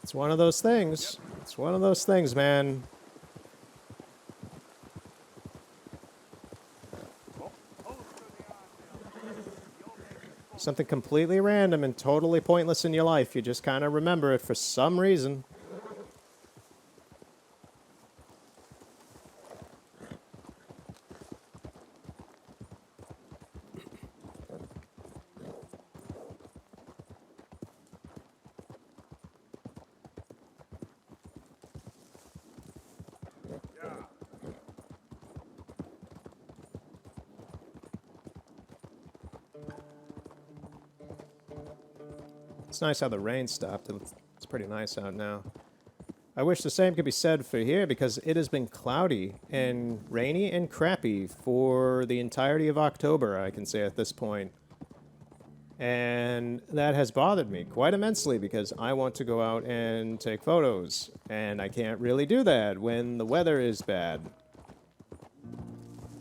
It's one of those things. It's one of those things, man. Something completely random and totally pointless in your life. You just kind of remember it for some reason. It's nice how the rain stopped. It's pretty nice out now. I wish the same could be said for here because it has been cloudy and rainy and crappy for the entirety of October, I can say at this point. And that has bothered me quite immensely because I want to go out and take photos. And I can't really do that when the weather is bad.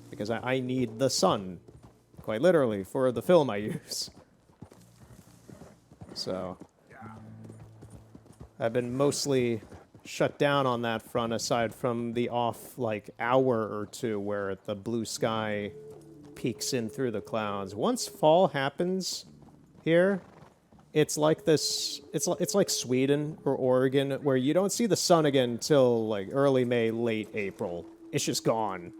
Because I need the sun, quite literally, for the film I use. So, I've been mostly shut down on that front aside from the off, like, hour or two where the blue sky peeks in through the clouds. Once fall happens here, it's like this, it's like Sweden or Oregon where you don't see the sun again until, like, early May, late April. It's just gone.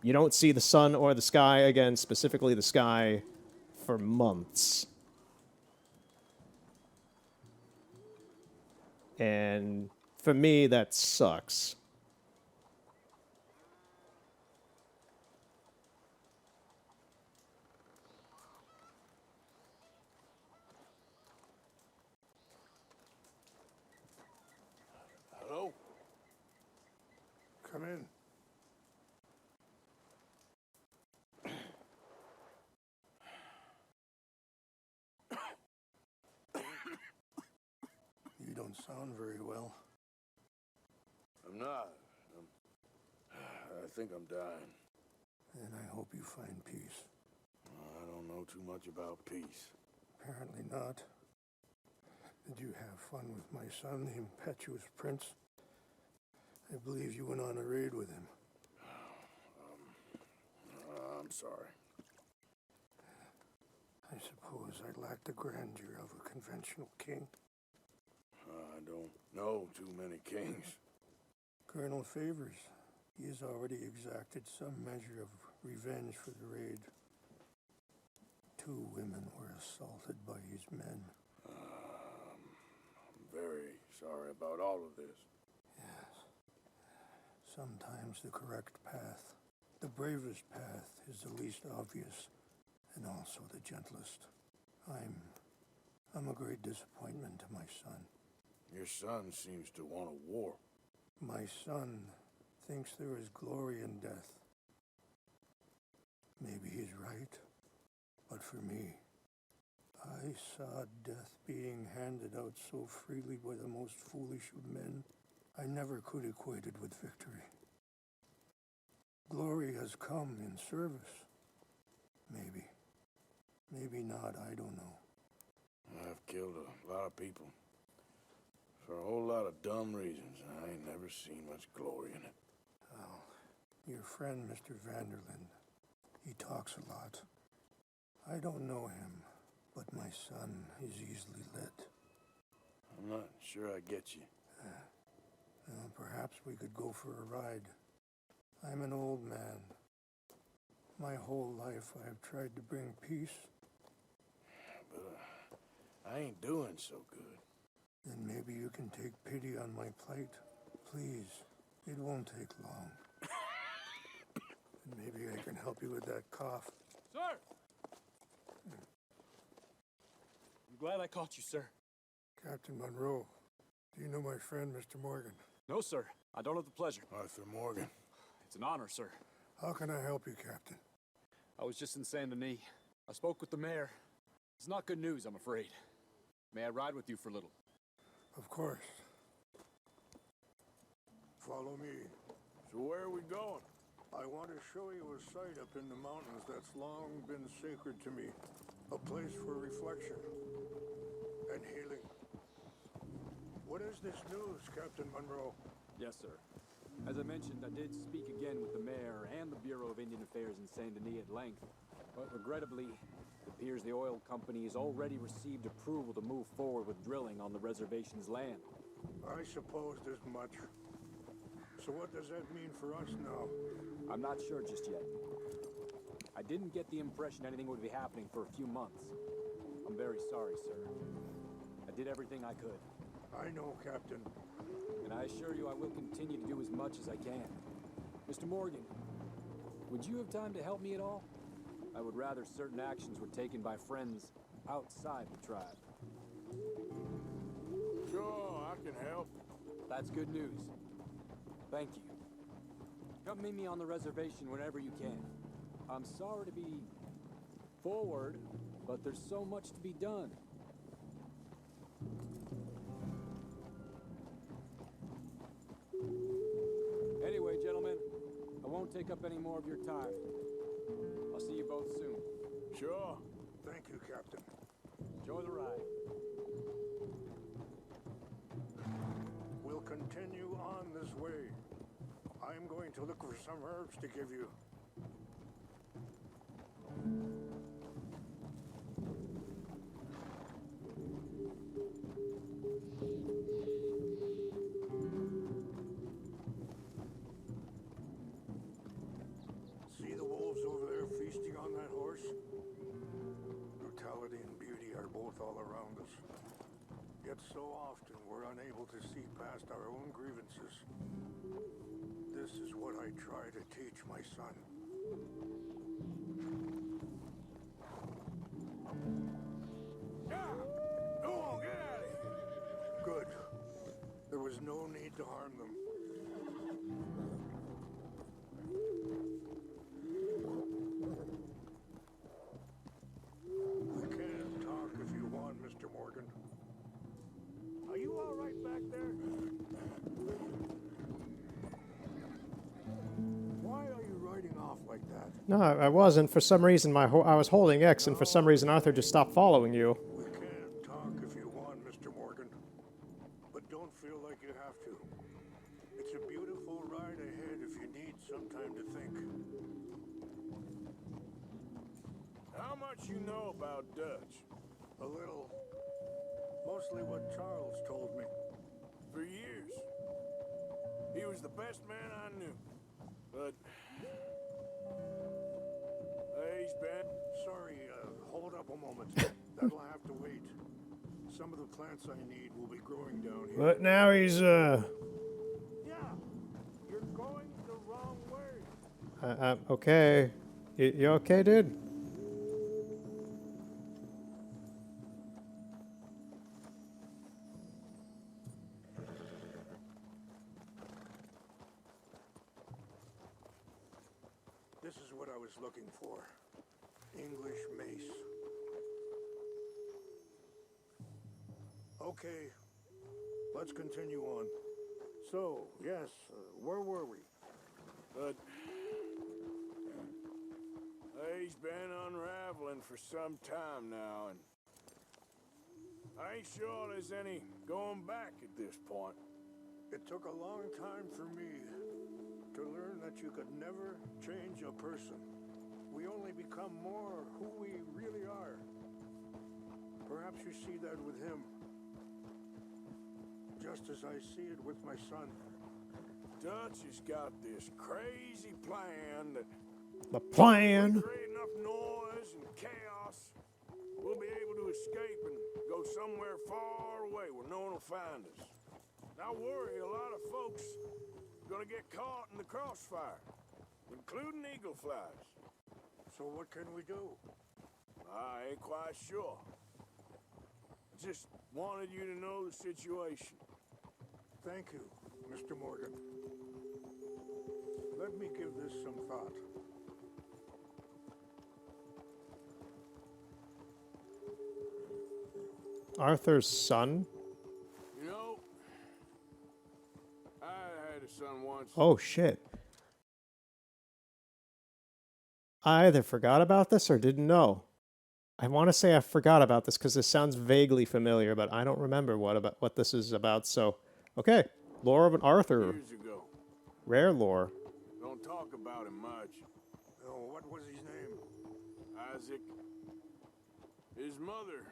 You don't see the sun or the sky again, specifically the sky, for months. And for me, that sucks. Hello? Come in. You don't sound very well. I'm not. I think I'm dying. And I hope you find peace. I don't know too much about peace. Apparently not. Did you have fun with my son, the impetuous prince? I believe you went on a raid with him. I'm sorry. I suppose I lack the grandeur of a conventional king. I don't know too many kings. Colonel Favors, he has already exacted some measure of revenge for the raid. 2 women were assaulted by his men. I'm very sorry about all of this. Yes. Sometimes the correct path, the bravest path, is the least obvious and also the gentlest. I'm a great disappointment to my son. Your son seems to want a war. My son thinks there is glory in death. Maybe he's right, but for me, I saw death being handed out so freely by the most foolish of men. I never could equate it with victory. Glory has come in service. Maybe. Maybe not, I don't know. I've killed a lot of people. For a whole lot of dumb reasons. I ain't never seen much glory in it. Well, your friend, Mr. Vanderlyn, he talks a lot. I don't know him, but my son is easily led. I'm not sure I get you. Well, perhaps we could go for a ride. I'm an old man. My whole life I have tried to bring peace. But I ain't doing so good. Then maybe you can take pity on my plight. Please, it won't take long. And maybe I can help you with that cough. Sir! I'm glad I caught you, sir. Captain Monroe, do you know my friend, Mr. Morgan? No, sir. I don't have the pleasure. Arthur Morgan. It's an honor, sir. How can I help you, Captain? I was just in Saint Denis. I spoke with the mayor. It's not good news, I'm afraid. May I ride with you for a little? Of course. Follow me. So where are we going? I want to show you a site up in the mountains that's long been sacred to me. A place for reflection and healing. What is this news, Captain Monroe? Yes, sir. As I mentioned, I did speak again with the mayor and the Bureau of Indian Affairs in Saint Denis at length, but regrettably, it appears the oil company has already received approval to move forward with drilling on the reservation's land. I supposed as much. So what does that mean for us now? I'm not sure just yet. I didn't get the impression anything would be happening for a few months. I'm very sorry, sir. I did everything I could. I know, Captain. And I assure you I will continue to do as much as I can. Mr. Morgan, would you have time to help me at all? I would rather certain actions were taken by friends outside the tribe. Sure, I can help. That's good news. Thank you. Come meet me on the reservation whenever you can. I'm sorry to be forward, but there's so much to be done. Anyway, gentlemen, I won't take up any more of your time. I'll see you both soon. Sure. Thank you, Captain. Enjoy the ride. We'll continue on this way. I'm going to look for some herbs to give you. See the wolves over there feasting on that horse? Brutality and beauty are both all around us. Yet so often we're unable to see past our own grievances. This is what I try to teach my son. Yeah! Go on, get out of here! Good. There was no need to harm them. We can talk if you want, Mr. Morgan. Are you all right back there? Why are you riding off like that? No, I wasn't. For some reason, I was holding X, and for some reason, Arthur just stopped following you. We can talk if you want, Mr. Morgan. But don't feel like you have to. It's a beautiful ride ahead if you need some time to think. How much you know about Dutch? A little. Mostly what Charles told me. For years. He was the best man I knew. But... he's been... Sorry, hold up a moment. That'll have to wait. Some of the plants I need will be growing down here. But now he's, Yeah! You're going the wrong way. okay. You okay, dude? This is what I was looking for. English mace. Okay, let's continue on. So, yes, where were we? But... he's been unraveling for some time now, and... I ain't sure there's any going back at this point. It took a long time for me to learn that you could never change a person. We only become more who we really are. Perhaps you see that with him. Just as I see it with my son. Dutch has got this crazy plan that... The plan? if we create enough noise and chaos, we'll be able to escape and go somewhere far away where no one will find us. And I worry a lot of folks are gonna get caught in the crossfire, including eagle flies. So what can we do? I ain't quite sure. Just wanted you to know the situation. Thank you, Mr. Morgan. Let me give this some thought. Arthur's son? You know, I had a son once. Oh, shit. I either forgot about this or didn't know. I want to say I forgot about this because this sounds vaguely familiar, but I don't remember what this is about. So, okay, lore of an Arthur, Years ago. rare lore. Don't talk about him much. Oh, what was his name? Isaac. His mother,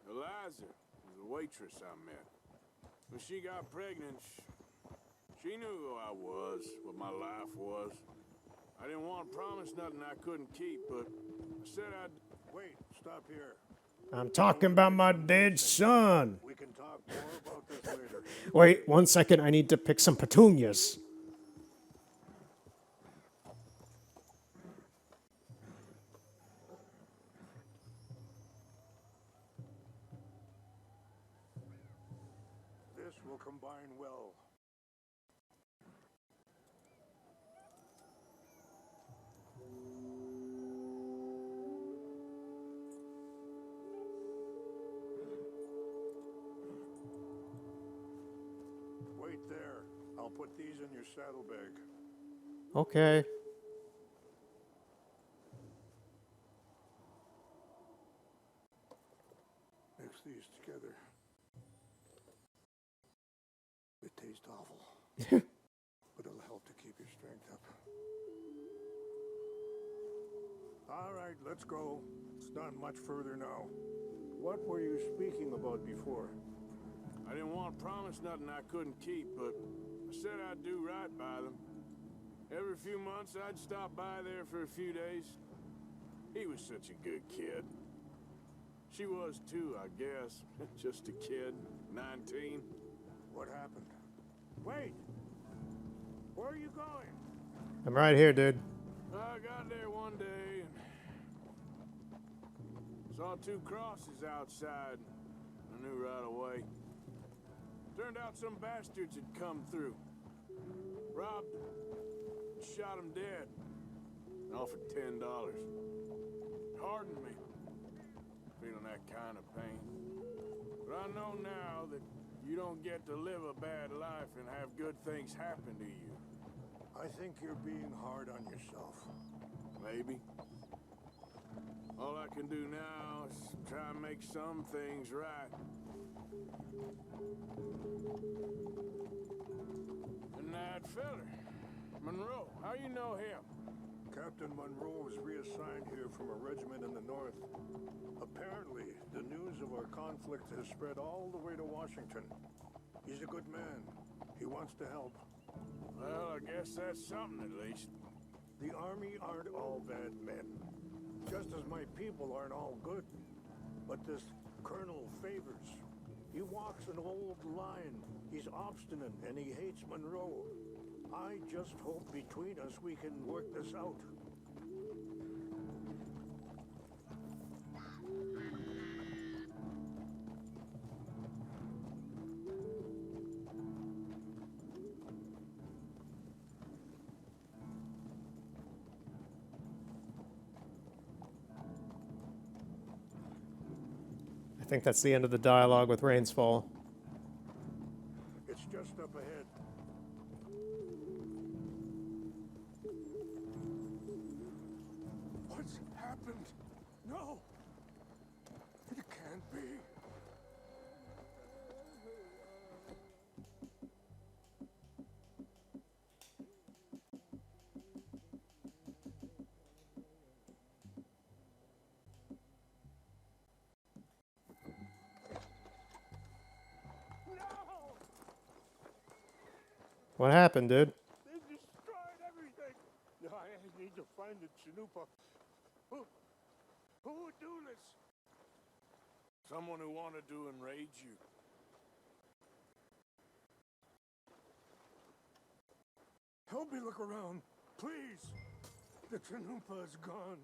Eliza, was a waitress I met. When she got pregnant, she knew who I was, what my life was. I didn't want to promise nothing I couldn't keep, but I said I'd... Wait, stop here. I'm talking about my dead son. We can talk more about this later. Wait, 1 second. I need to pick some petunias. This will combine well. Wait there. I'll put these in your saddlebag. Okay. Mix these together. It tastes awful. But it'll help to keep your strength up. All right, let's go. It's not much further now. What were you speaking about before? I didn't want to promise nothing I couldn't keep, but I said I'd do right by them. Every few months, I'd stop by there for a few days. He was such a good kid. She was too, I guess. Just a kid, 19. What happened? Wait! Where are you going? I'm right here, dude. I got there one day and saw two crosses outside. I knew right away. Turned out some bastards had come through. Robbed them. Shot him dead. And offered $10. Hardened me. Feeling that kind of pain. But I know now that you don't get to live a bad life and have good things happen to you. I think you're being hard on yourself. Maybe. All I can do now is try and make some things right. And that feller, Monroe, how you know him? Captain Monroe was reassigned here from a regiment in the north. Apparently, the news of our conflict has spread all the way to Washington. He's a good man. He wants to help. Well, I guess that's something at least. The army aren't all bad men. Just as my people aren't all good. But this Colonel Favors, he walks an old line. He's obstinate and he hates Monroe. I just hope between us we can work this out. I think that's the end of the dialogue with Rainsfall. It's just up ahead. What's happened? No! It can't be. What happened, dude? They destroyed everything. No, I need to find the Chanupa. Who would do this? Someone who wanted to enrage you. Help me look around, please. The Chanupa is gone.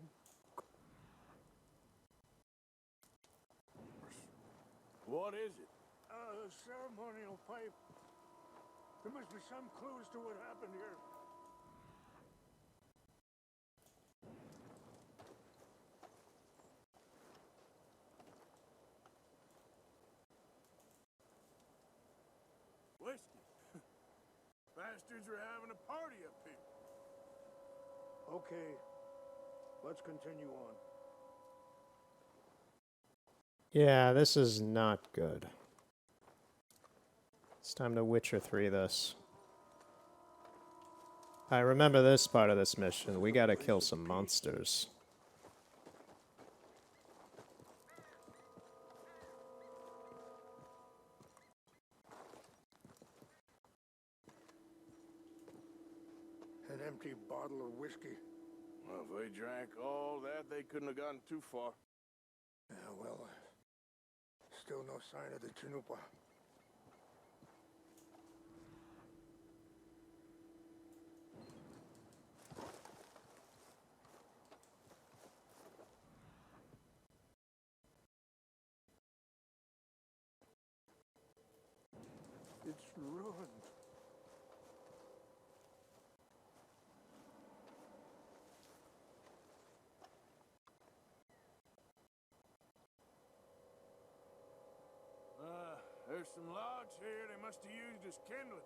What is it? A ceremonial pipe. There must be some clues to what happened here. Whiskey. Bastards are having a party up here. Okay. Let's continue on. Yeah, this is not good. It's time to Witcher 3 this. I remember this part of this mission. We gotta kill some monsters. An empty bottle of whiskey. Well, if they drank all that, they couldn't have gotten too far. Yeah, well, still no sign of the Chanupa. It's ruined. There's some logs here they must have used as kindling.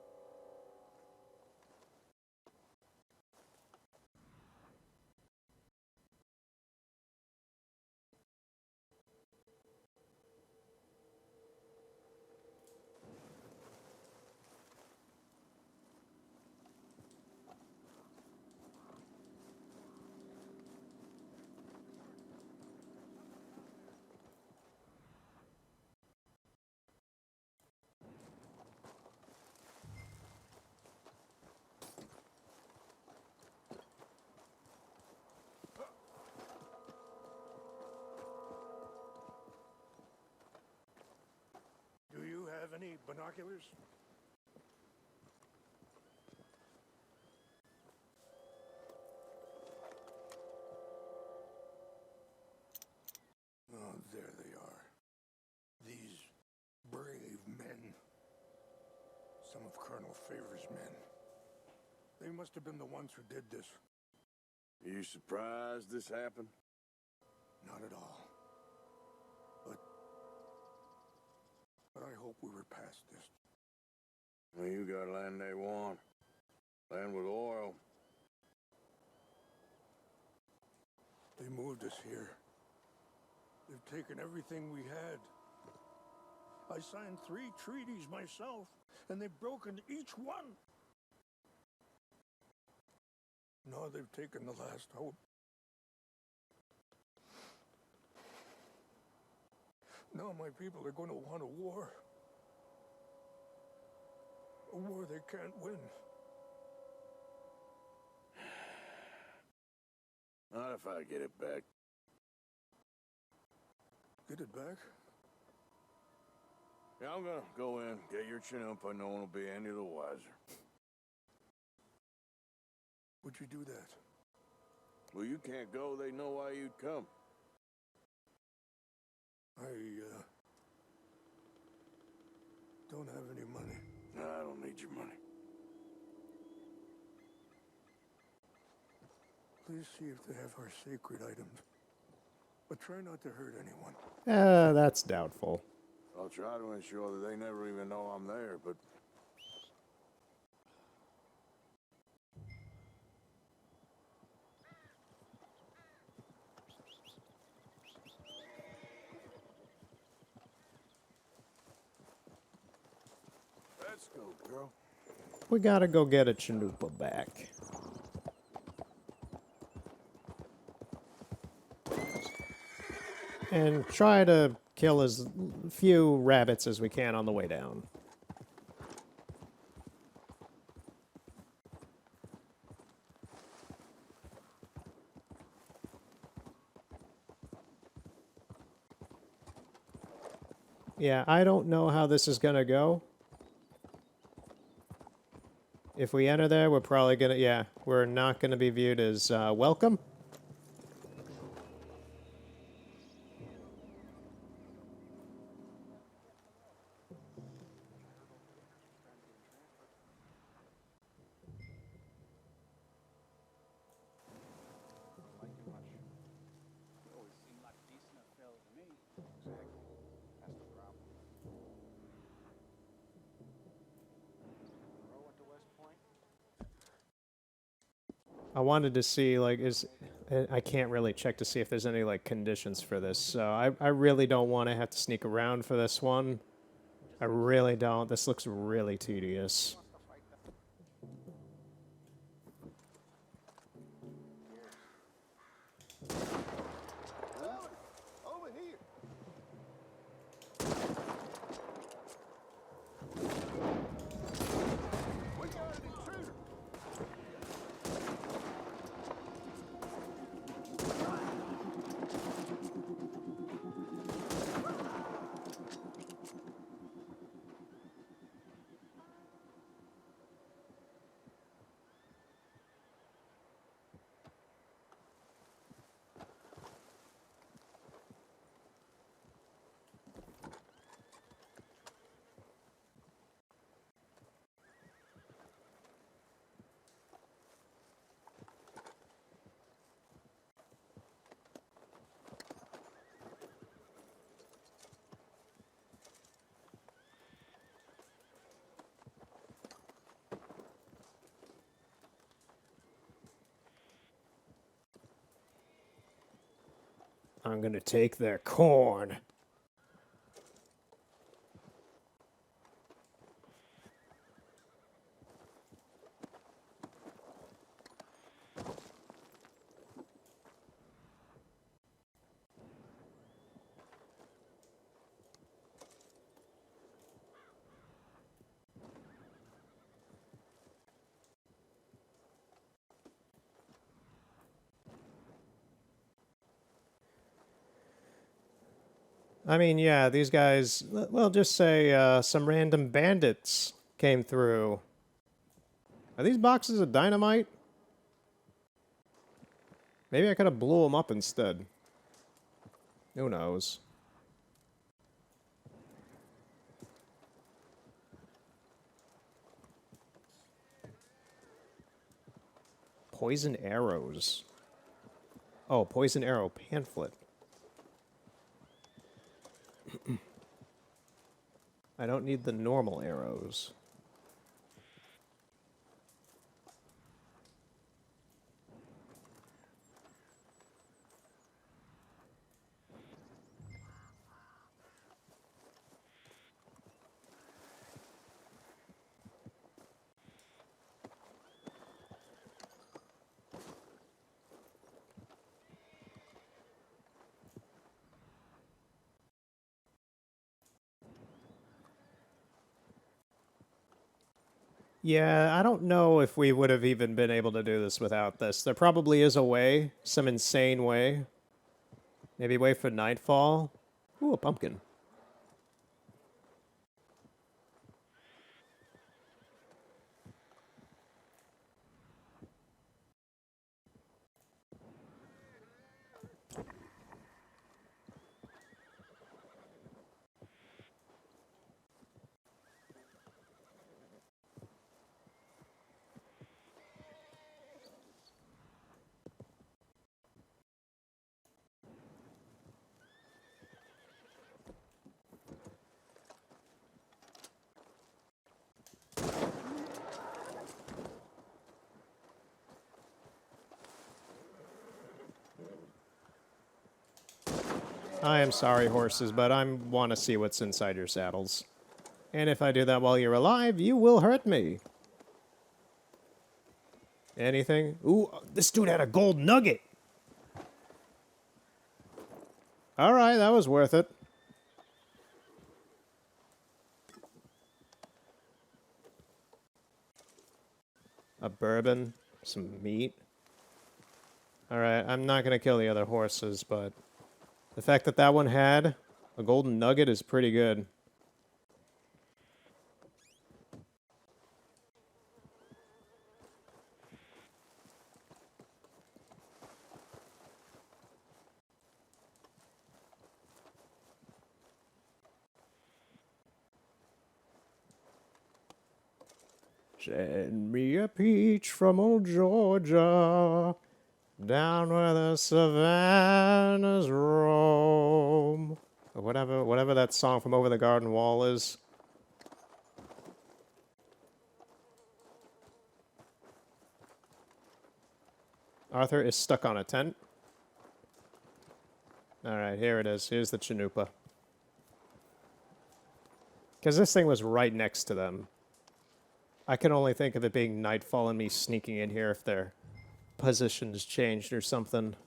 Do you have any binoculars? Oh, there they are. These brave men. Some of Colonel Favor's men. They must have been the ones who did this. You surprised this happened? Not at all. But I hope we were past this. Well, you got land they want. Land with oil. They moved us here. They've taken everything we had. I signed 3 treaties myself, and they've broken each one. Now they've taken the last hope. Now my people are going to want a war. A war they can't win. Not if I get it back. Get it back? Yeah, I'm gonna go in, get your chin up, and no one will be any the wiser. Would you do that? Well, you can't go, they know why you'd come. I don't have any money. No, I don't need your money. Please see if they have our sacred items. But try not to hurt anyone. That's doubtful. I'll try to ensure that they never even know I'm there, but... Let's go, girl. We gotta go get a Chanupa back. And try to kill as few rabbits as we can on the way down. Yeah, I don't know how this is gonna go. If we enter there, we're probably gonna, yeah, we're not gonna be viewed as welcome. I wanted to see, like, I can't really check to see if there's any like conditions for this, so I really don't want to have to sneak around for this one. I really don't. This looks really tedious. Over here. We got an intruder. I'm gonna take their corn. I mean, yeah, these guys, well, just say some random bandits came through. Are these boxes of dynamite? Maybe I could have blew them up instead. Who knows? Poison arrows. Oh, poison arrow pamphlet. I don't need the normal arrows. Yeah, I don't know if we would have even been able to do this without this. There probably is a way, some insane way. Maybe wait for nightfall. Ooh, a pumpkin. I am sorry, horses, but I want to see what's inside your saddles. And if I do that while you're alive, you will hurt me. Anything? Ooh, this dude had a gold nugget. All right, that was worth it. A bourbon, some meat. All right, I'm not going to kill the other horses, but the fact that that one had a golden nugget is pretty good. Send me a peach from old Georgia, down where the savannas roam. Or whatever that song from Over the Garden Wall is. Arthur is stuck on a tent. Alright, here it is. Here's the Chanupa. Because this thing was right next to them. I can only think of it being nightfall and me sneaking in here if their positions changed or something.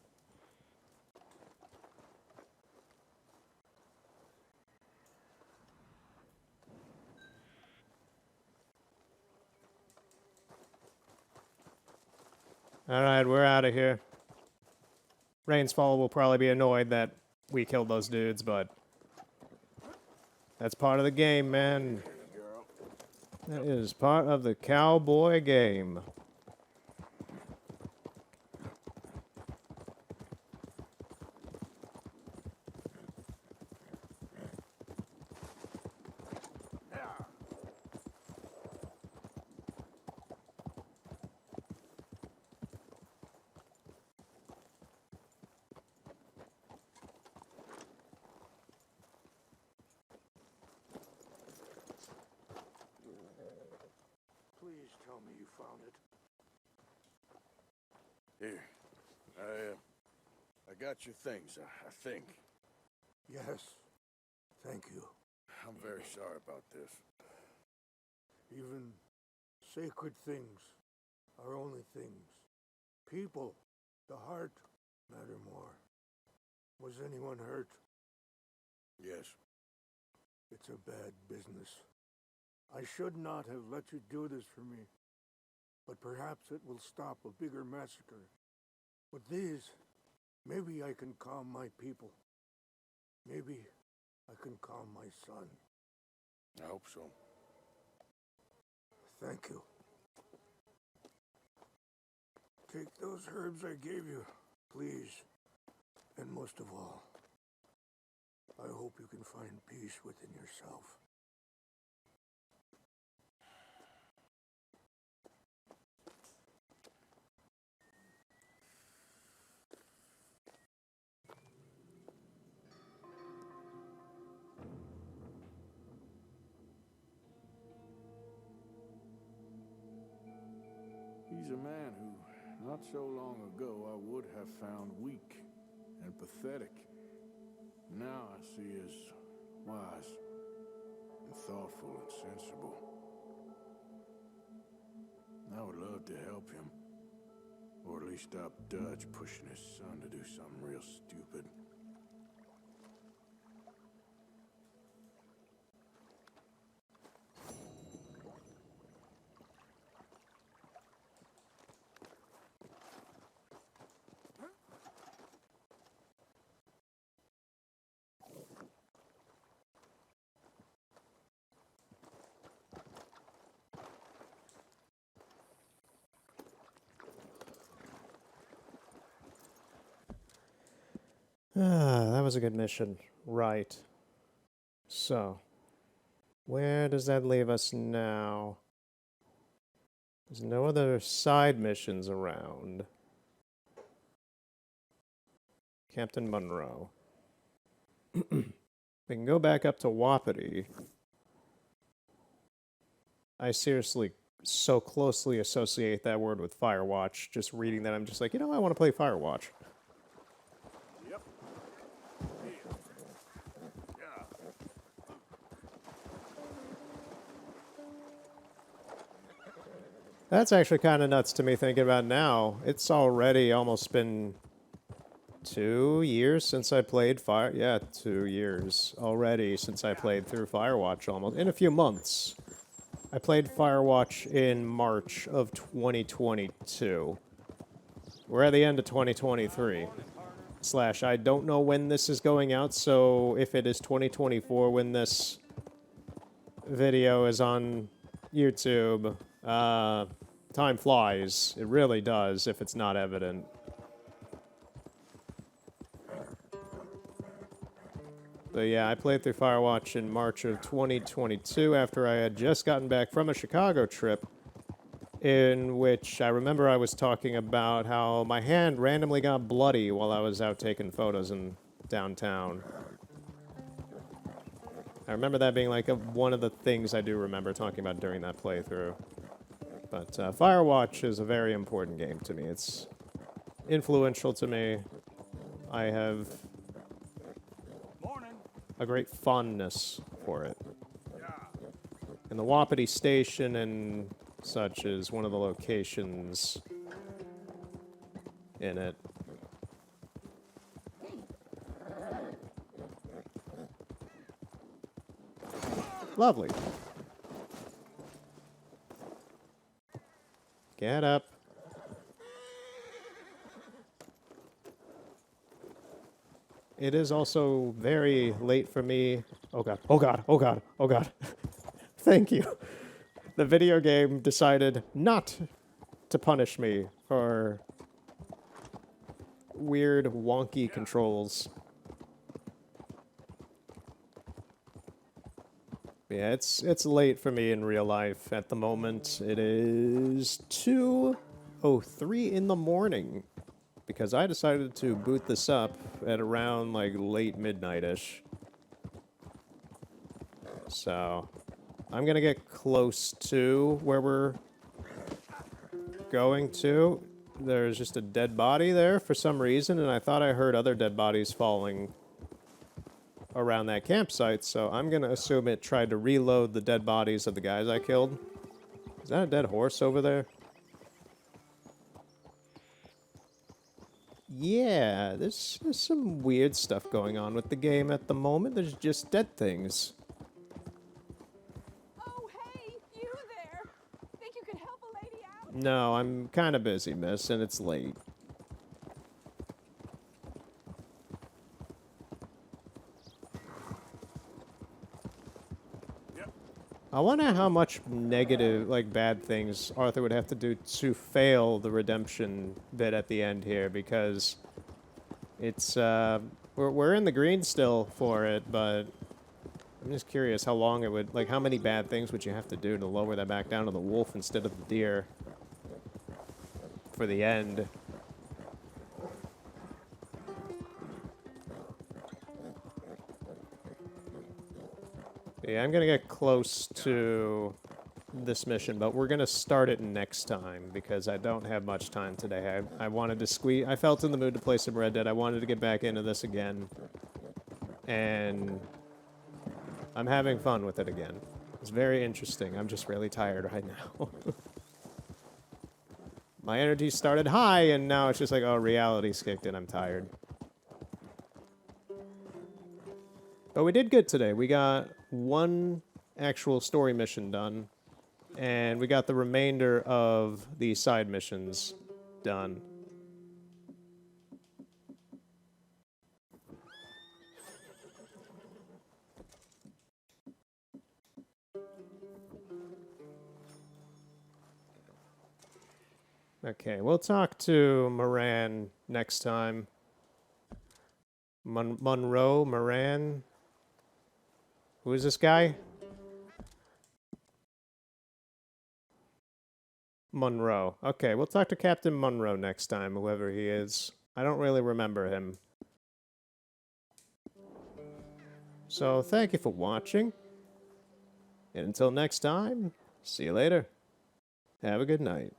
Alright, we're out of here. Rainsfall will probably be annoyed that we killed those dudes, but that's part of the game, man. That is part of the cowboy game. Please tell me you found it. Here, I got your things, I think. Yes. Thank you. I'm very sorry about this. Even sacred things are only things. People, the heart, matter more. Was anyone hurt? Yes. It's a bad business. I should not have let you do this for me. But perhaps it will stop a bigger massacre. With these, maybe I can calm my people. Maybe I can calm my son. I hope so. Thank you. Take those herbs I gave you, please. And most of all, I hope you can find peace within yourself. He's a man who, not so long ago, I would have found weak and pathetic. Now I see as wise and thoughtful and sensible. I would love to help him, or at least stop Dutch pushing his son to do something real stupid. Ah, that was a good mission. Right. So, where does that leave us now? There's no other side missions around. Captain Monroe. We can go back up to Wapiti. I seriously so closely associate that word with Firewatch. Just reading that, I'm just like, you know, I want to play Firewatch. Yep. That's actually kind of nuts to me thinking about now. It's already almost been 2 years since I played 2 years already since I played through Firewatch almost. In a few months. I played Firewatch in March of 2022. We're at the end of 2023. / I don't know when this is going out, so if it is 2024 when this video is on YouTube, time flies. It really does if it's not evident. But yeah, I played through Firewatch in March of 2022 after I had just gotten back from a Chicago trip in which I remember I was talking about how my hand randomly got bloody while I was out taking photos in downtown. I remember that being like one of the things I do remember talking about during that playthrough. But Firewatch is a very important game to me. It's influential to me. I have a great fondness for it. And the Wapiti Station and such is one of the locations in it. Lovely. Get up. It is also very late for me. Oh god, oh god, oh god, oh god. Thank you. The video game decided not to punish me for weird, wonky controls. Yeah, it's late for me in real life at the moment. It is 2:03 in the morning because I decided to boot this up at around like late midnight-ish. So, I'm gonna get close to where we're going to. There's just a dead body there for some reason, and I thought I heard other dead bodies falling around that campsite, so I'm gonna assume it tried to reload the dead bodies of the guys I killed. Is that a dead horse over there? Yeah, there's some weird stuff going on with the game at the moment. There's just dead things. Oh, hey, you there. Think you can help a lady out? No, I'm kind of busy, miss, and it's late. I wonder how much negative, like bad things Arthur would have to do to fail the redemption bit at the end here, because it's, we're in the green still for it, but I'm just curious how long it would, like how many bad things would you have to do to lower that back down to the wolf instead of the deer for the end. Yeah, I'm gonna get close to this mission, but we're gonna start it next time because I don't have much time today. I wanted to squeeze. I felt in the mood to play some Red Dead. I wanted to get back into this again, and I'm having fun with it again. It's very interesting. I'm just really tired right now. My energy started high, and now it's just like, oh, reality's kicked in. I'm tired. But we did good today. We got one actual story mission done, and we got the remainder of the side missions done. Okay, we'll talk to Moran next time. Monroe, Moran. Who is this guy? Monroe. Okay, we'll talk to Captain Monroe next time, whoever he is. I don't really remember him. So, thank you for watching. And until next time, see you later. Have a good night.